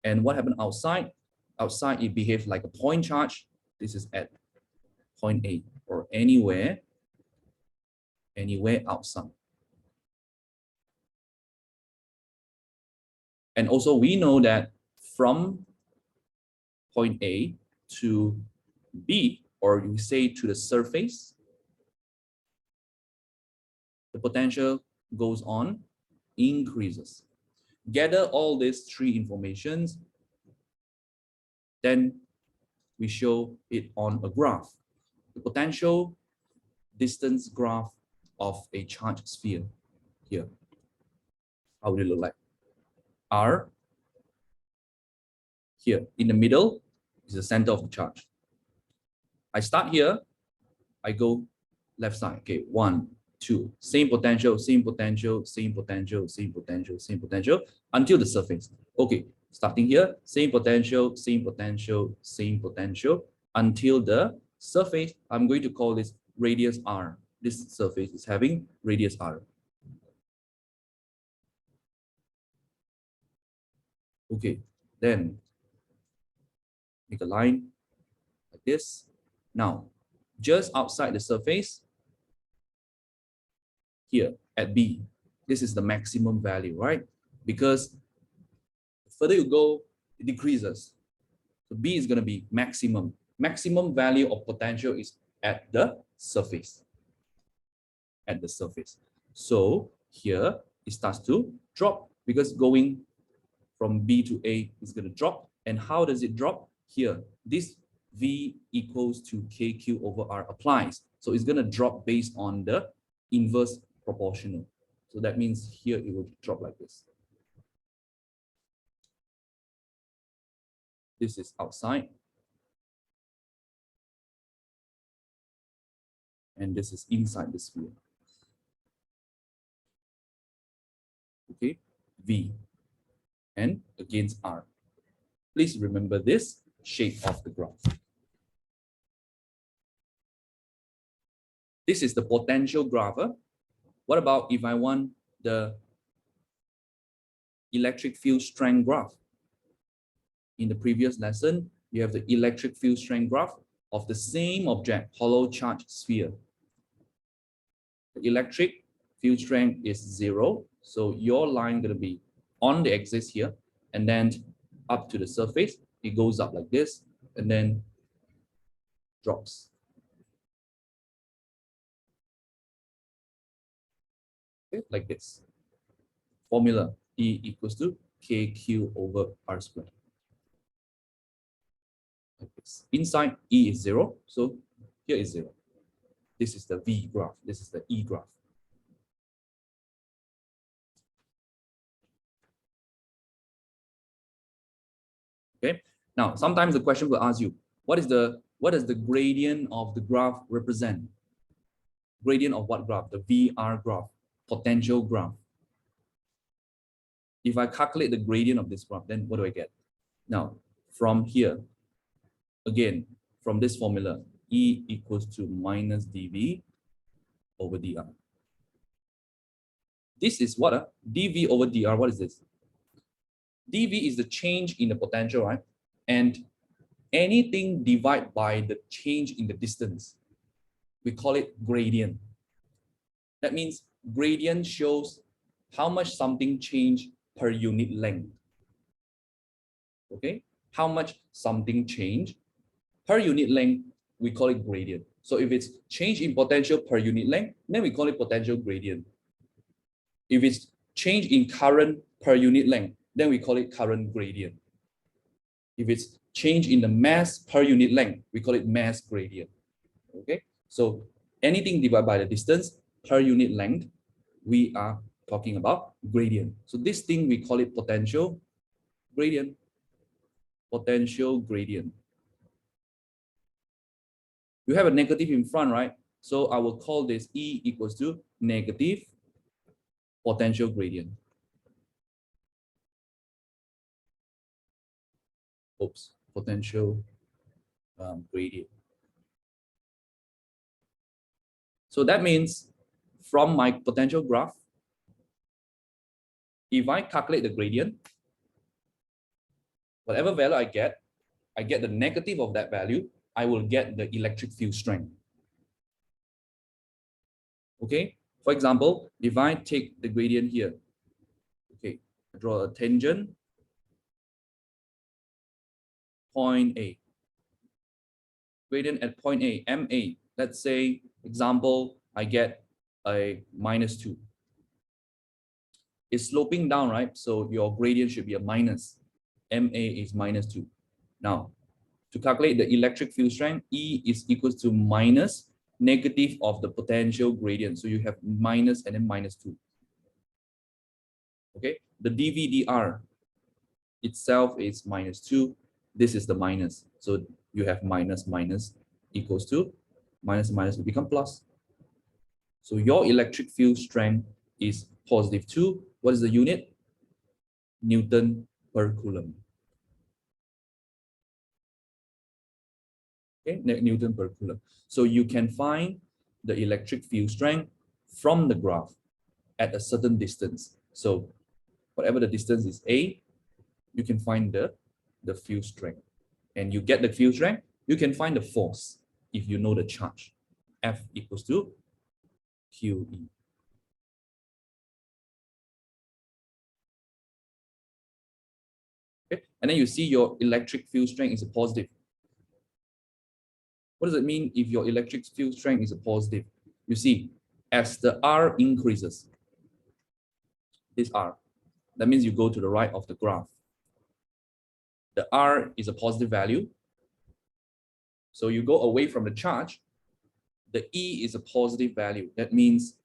And what happened outside? Outside, it behaves like a point charge. This is at point A, or anywhere outside. And also we know that from point A to B, or you say to the surface, the potential goes on, increases. Gather all these three informations, then we show it on a graph. The potential distance graph of a charged sphere here. How would it look like? R here in the middle is the center of the charge. I start here, I go left side. Okay, 1, 2, same potential, same potential, same potential, same potential, same potential until the surface. Okay, starting here, same potential, same potential, same potential until the surface. I'm going to call this radius R. This surface is having radius R. Okay, then make a line like this. Now, just outside the surface, here at B, this is the maximum value, right? Because the further you go, it decreases. So B is going to be maximum. Maximum value of potential is at the surface. At the surface. So here it starts to drop because going from B to A is going to drop. And how does it drop? Here, this V equals to KQ over R applies. So it's going to drop based on the inverse proportional. So that means here it will drop like this. This is outside. And this is inside the sphere. Okay, V and against R. Please remember this shape of the graph. This is the potential graph. What about if I want the electric field strength graph? In the previous lesson, you have the electric field strength graph of the same object, hollow charged sphere. The electric field strength is 0. So your line going to be on the axis here, and then up to the surface. It goes up like this, and then drops. Okay, like this. Formula E equals to KQ over R squared. Like this. Inside E is 0, so here is 0. This is the V graph. This is the E graph. Okay. Now, sometimes the question will ask you, what does the gradient of the graph represent? Gradient of what graph? The VR graph, potential graph. If I calculate the gradient of this graph, then what do I get? Now, from here, again, from this formula, E equals to minus dV over dr. This is what? dV over dr, what is this? dV is the change in the potential, right? And anything divided by the change in the distance, we call it gradient. That means gradient shows how much something changed per unit length. Okay, how much something changed per unit length, we call it gradient. So if it's change in potential per unit length, then we call it potential gradient. If it's change in current per unit length, then we call it current gradient. If it's change in the mass per unit length, we call it mass gradient. Okay, so anything divided by the distance per unit length, we are talking about gradient. So this thing, we call it potential gradient. Potential gradient. You have a negative in front, right? So I will call this E equals to negative potential gradient. Oops, potential gradient. So that means from my potential graph, if I calculate the gradient, whatever value I get the negative of that value, I will get the electric field strength. Okay, for example, if I take the gradient here, okay, I draw a tangent, point A. Gradient at point A, MA, let's say, example, I get a -2. It's sloping down, right? So your gradient should be a minus. MA is -2. Now, to calculate the electric field strength, E is equals to minus negative of the potential gradient. So you have minus and then -2. Okay, the dVdr itself is -2. This is the minus. So you have minus equals to minus will become plus. So your electric field strength is +2. What is the unit? Newton per coulomb. Okay, Newton per coulomb. So you can find the electric field strength from the graph at a certain distance. So whatever the distance is A, you can find the field strength. And you get the field strength, you can find the force if you know the charge. F equals to QE. Okay, and then you see your electric field strength is a positive. What does it mean if your electric field strength is a positive? You see, as the R increases, this R, that means you go to the right of the graph. The R is a positive value. So you go away from the charge, the E is a positive value. That means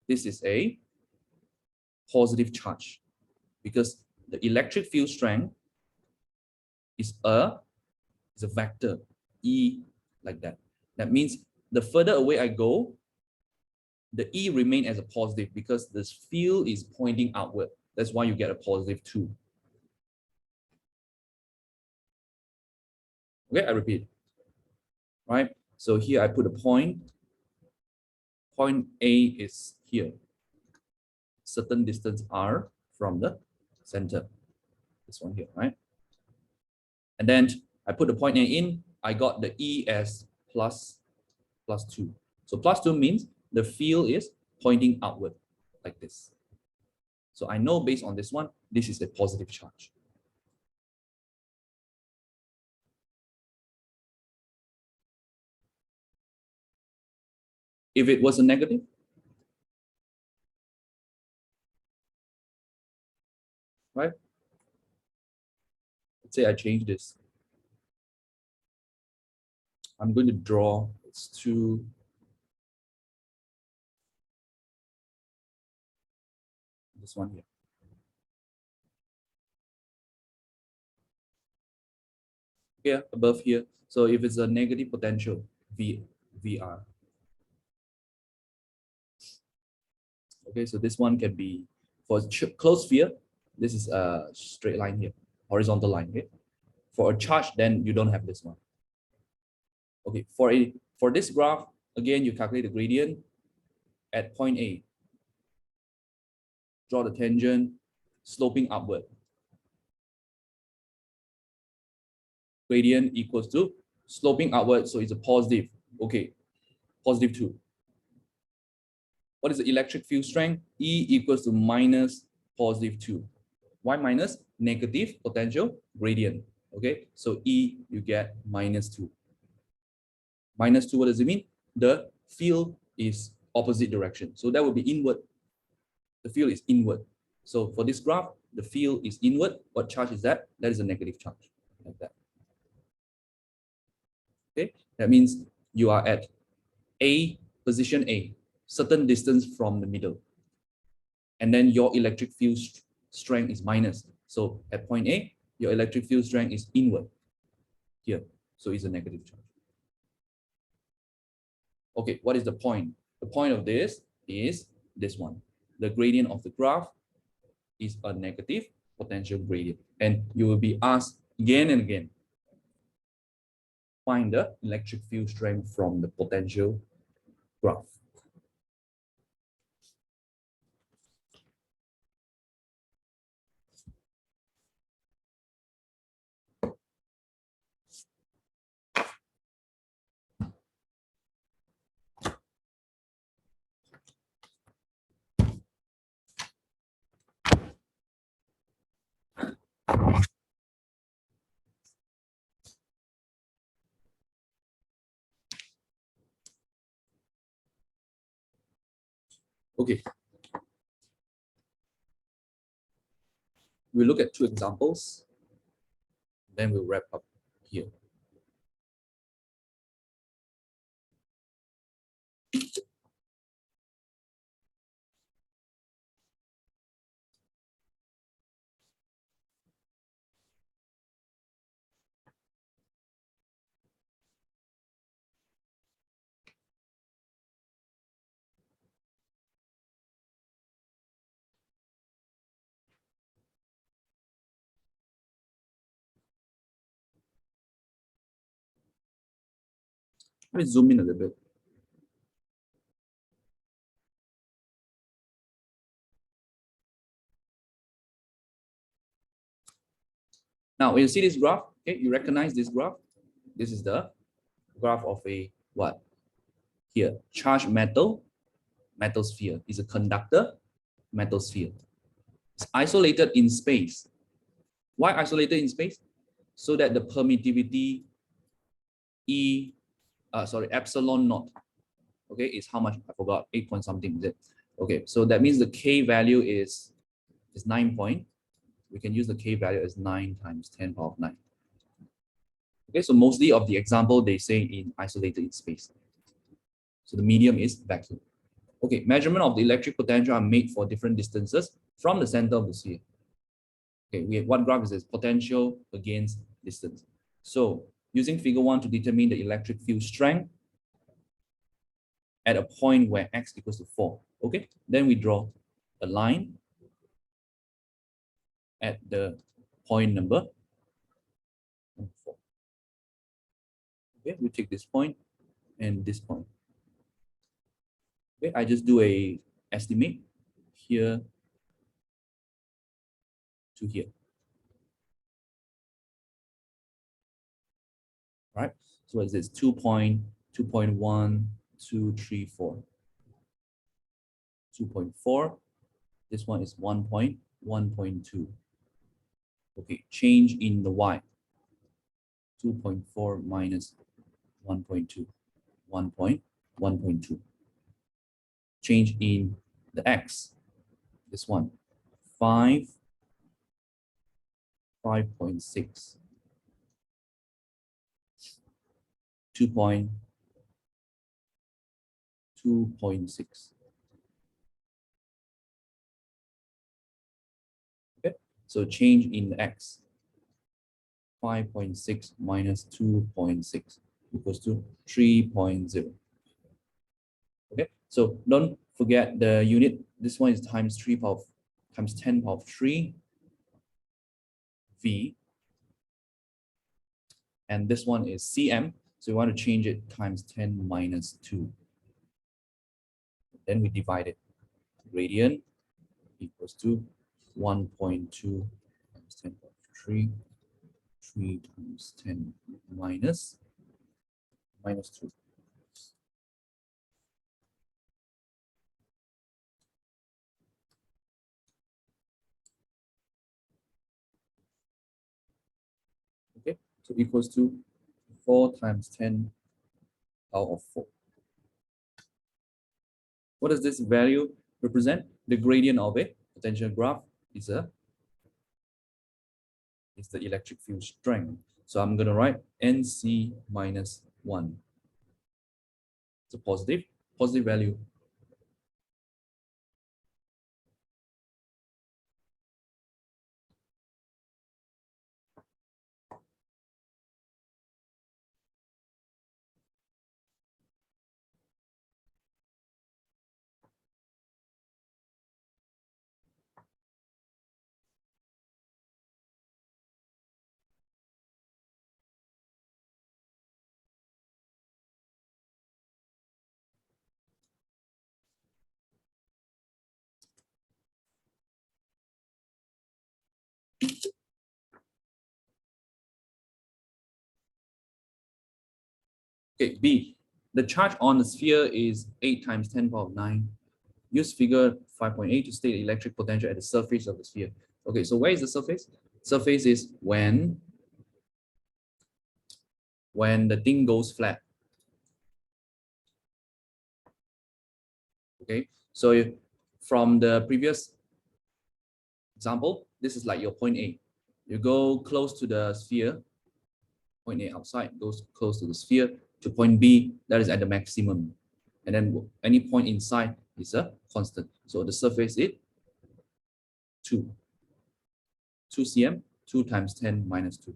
this is a positive charge because the electric field strength is a vector, E like that. That means the further away I go, the E remain as a positive because this field is pointing outward. That's why you get a +2. Okay, I repeat. Right? So here I put a point. Point A is here. Certain distance R from the center. This one here, right? And then I put the point A in. I got the E as +2. So +2 means the field is pointing outward like this. So I know based on this one, this is a positive charge. If it was a negative, right? Let's say I change this. I'm going to draw, it's too, this one here. Here, above here. So if it's a negative potential, VR. Okay, so this one can be, for closed sphere, this is a straight line here, horizontal line here. For a charge, then you don't have this one. Okay, for this graph, again, you calculate the gradient at point A. Draw the tangent, sloping upward. gradient equals to sloping upward, so it's a positive. Okay, positive 2. What is the electric field strength? E equals to minus positive 2. Why minus? Negative potential gradient. Okay, so E, you get minus 2. Minus 2, what does it mean? The field is opposite direction. So that will be inward. The field is inward. So for this graph, the field is inward. What charge is that? That is a negative charge, like that. Okay, that means you are at A, position A, certain distance from the middle. And then your electric field strength is minus. So at point A, your electric field strength is inward here. So it's a negative charge. Okay, what is the point? The point of this is this one. The gradient of the graph is a negative potential gradient. And you will be asked again and again, find the electric field strength from the potential graph. Okay. We'll look at 2 examples, then we'll wrap up here. Let me zoom in a little bit. Now, when you see this graph, okay, you recognize this graph. This is the graph of a what? Here, charged metal sphere is a conductor metal sphere. It's isolated in space. Why isolated in space? So that the permittivity epsilon naught, okay, is how much? I forgot, 8 point something, is it? Okay, so that means the K value is 9 point. We can use the K value as 9 times 10 power of 9. Okay, so mostly of the example they say in isolated in space. So the medium is vacuum. Okay, measurement of the electric potential are made for different distances from the center of the sphere. Okay, what graph is this? Potential against distance. So using figure 1 to determine the electric field strength at a point where x equals to 4. Okay, then we draw a line at the point number 4. Okay, we take this point and this point. Okay, I just do a estimate here to here. Right? So what is this? 2.1234. 2.4. This one is 1.1.2. Okay, change in the y. 2.4 minus 1.2. 1.1.2. Change in the x. This one. 5.6. 2.6. Okay, so change in the x. 5.6 minus 2.6 equals to 3.0. Okay, so don't forget the unit. This one is times 10 power of 3 V, and this one is cm. So we want to change it times 10 minus 2. Then we divide it. Radian equals to 1.2 times 10 power of 3 3 times 10 minus 2. Okay, so equals to 4 times 10 power of 4. What does this value represent? The gradient of a potential graph is the electric field strength. So I'm going to write NC minus 1. It's a positive value. Okay, B. The charge on the sphere is 8 times 10 power of 9. Use figure 5.8 to state the electric potential at the surface of the sphere. Okay, so where is the surface? Surface is when the thing goes flat. Okay, so from the previous example, this is like your point A. You go close to the sphere, point A outside goes close to the sphere, to point B, that is at the maximum. And then any point inside is a constant. So the surface is 2 cm, 2 times 10 minus 2.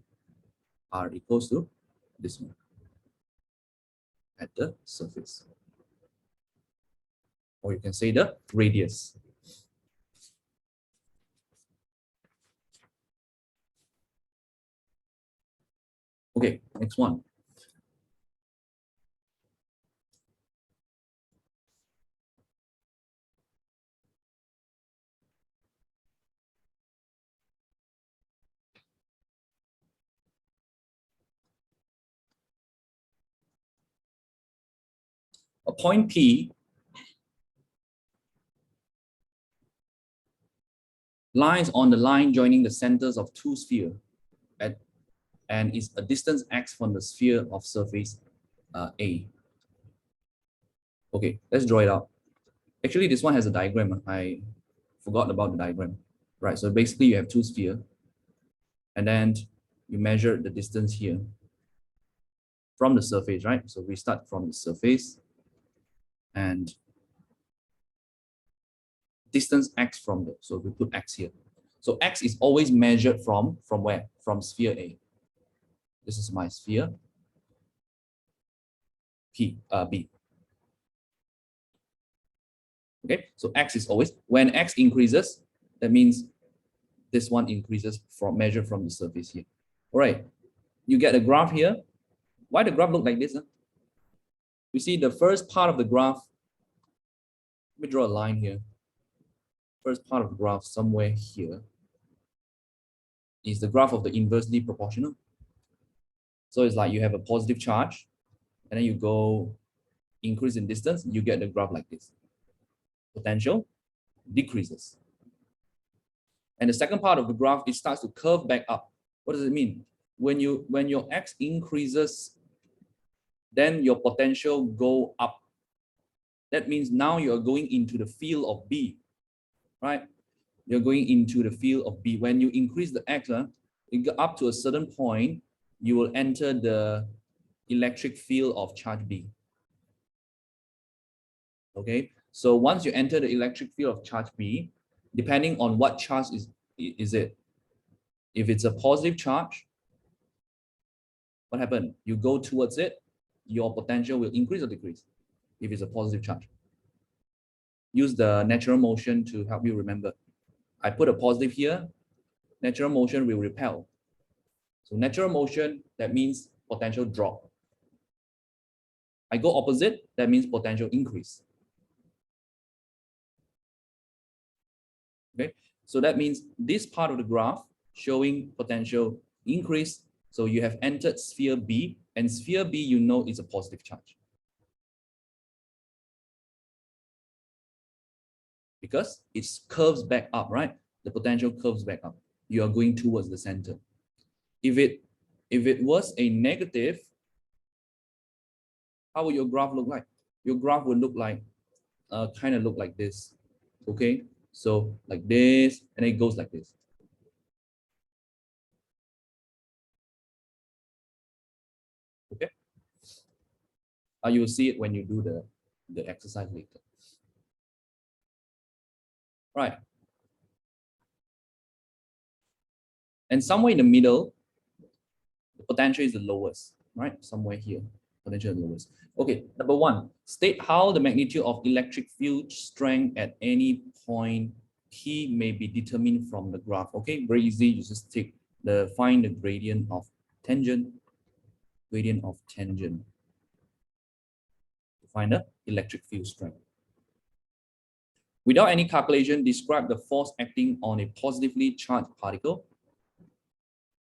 R equals to this one at the surface. Or you can say the radius. Okay, next one. A point P lies on the line joining the centers of two spheres and is a distance x from the sphere of surface A. Okay, let's draw it out. Actually, this one has a diagram. I forgot about the diagram. Right, so basically you have two spheres and then you measure the distance here from the surface, right? So we start from the surface and distance x from there. So we put x here. So x is always measured from where? From sphere A. This is my sphere B. Okay, so x is always, when x increases, that means this one increases from measured from the surface here. All right, you get a graph here. Why the graph look like this? Huh? You see the first part of the graph. Let me draw a line here. First part of the graph somewhere here is the graph of the inversely proportional. So it's like you have a positive charge and then you go increase in distance, you get the graph like this. Potential decreases. And the second part of the graph, it starts to curve back up. What does it mean? When your x increases, then your potential go up. That means now you're going into the field of B, right? You're going into the field of B. When you increase the x, you go up to a certain point, you will enter the electric field of charge B. Okay, so once you enter the electric field of charge B, depending on what charge is it. If it's a positive charge, what happened? You go towards it, your potential will increase or decrease if it's a positive charge. Use the natural motion to help you remember. I put a positive here, natural motion will repel. So natural motion, that means potential drop. I go opposite, that means potential increase. Okay, so that means this part of the graph showing potential increase So you have entered sphere B, and sphere B, you know, is a positive charge. Because it curves back up, right? The potential curves back up. You are going towards the center. If it was a negative, how would your graph look like? Your graph would look like, kind of look like this, okay? So like this, and it goes like this. Okay? You will see it when you do the exercise later. Right. And somewhere in the middle, the potential is the lowest, right? Somewhere here, potential is the lowest. Okay, number one, state how the magnitude of electric field strength at any point P may be determined from the graph. Okay, very easy. You just find the gradient of tangent, to find the electric field strength. Without any calculation, describe the force acting on a positively charged particle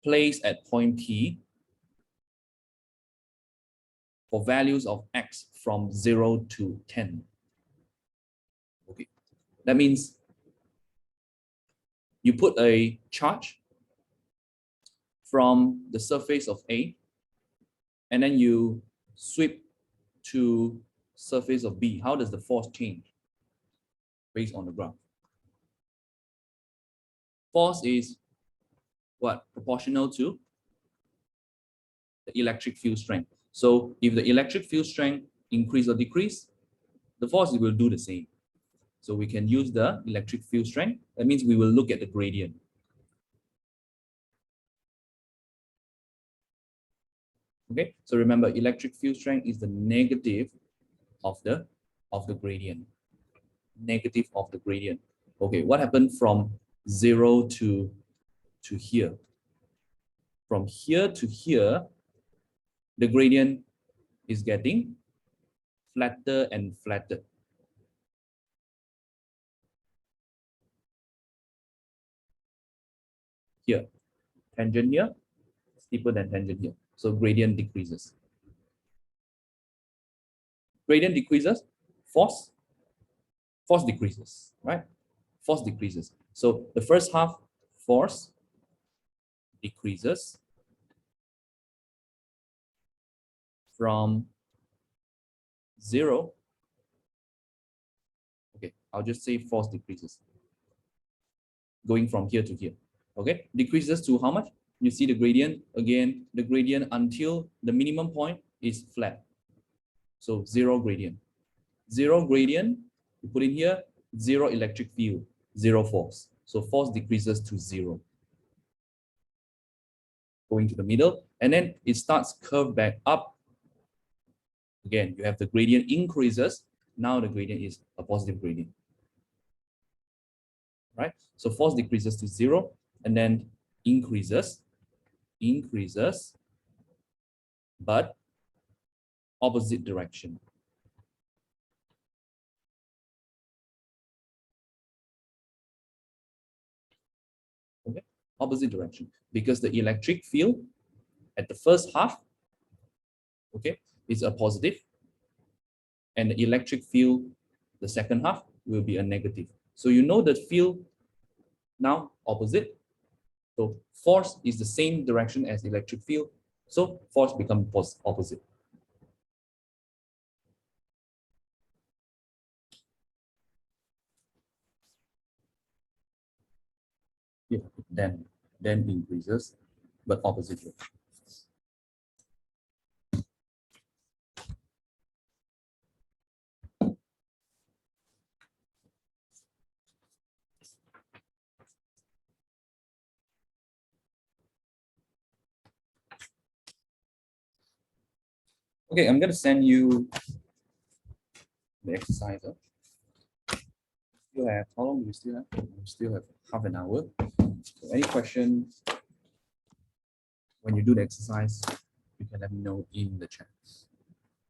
placed at point P for values of x from 0 to 10. Okay, that means you put a charge from the surface of A, and then you sweep to surface of B. How does the force change based on the graph? Force is what? Proportional to the electric field strength. So if the electric field strength increase or decrease, the force will do the same. So we can use the electric field strength. That means we will look at the gradient. Okay, so remember, electric field strength is the negative of the gradient. Negative of the gradient. Okay, what happened from 0 to here? From here to here, the gradient is getting flatter and flatter. Here, tangent here, steeper than tangent here. So gradient decreases. Gradient decreases, force decreases, right? Force decreases. So the first half, force decreases from 0. Okay, I'll just say force decreases. Going from here to here. Okay, decreases to how much? You see the gradient again, the gradient until the minimum point is flat. So 0 gradient. 0 gradient, you put in here, 0 electric field, 0 force. So force decreases to 0. Going to the middle, and then it starts curve back up. Again, you have the gradient increases. Now the gradient is a positive gradient. Right? So force decreases to 0 and then increases, but opposite direction. Okay, opposite direction, because the electric field at the first half, okay, is a positive, and the electric field, the second half, will be a negative. So you know the field now opposite. So force is the same direction as electric field. So force becomes opposite. Yeah, then increases, but opposite. Okay, I'm going to send you the exercise. Still have, how long do we still have? We still have half an hour. So any questions when you do the exercise, you can let me know in the chat.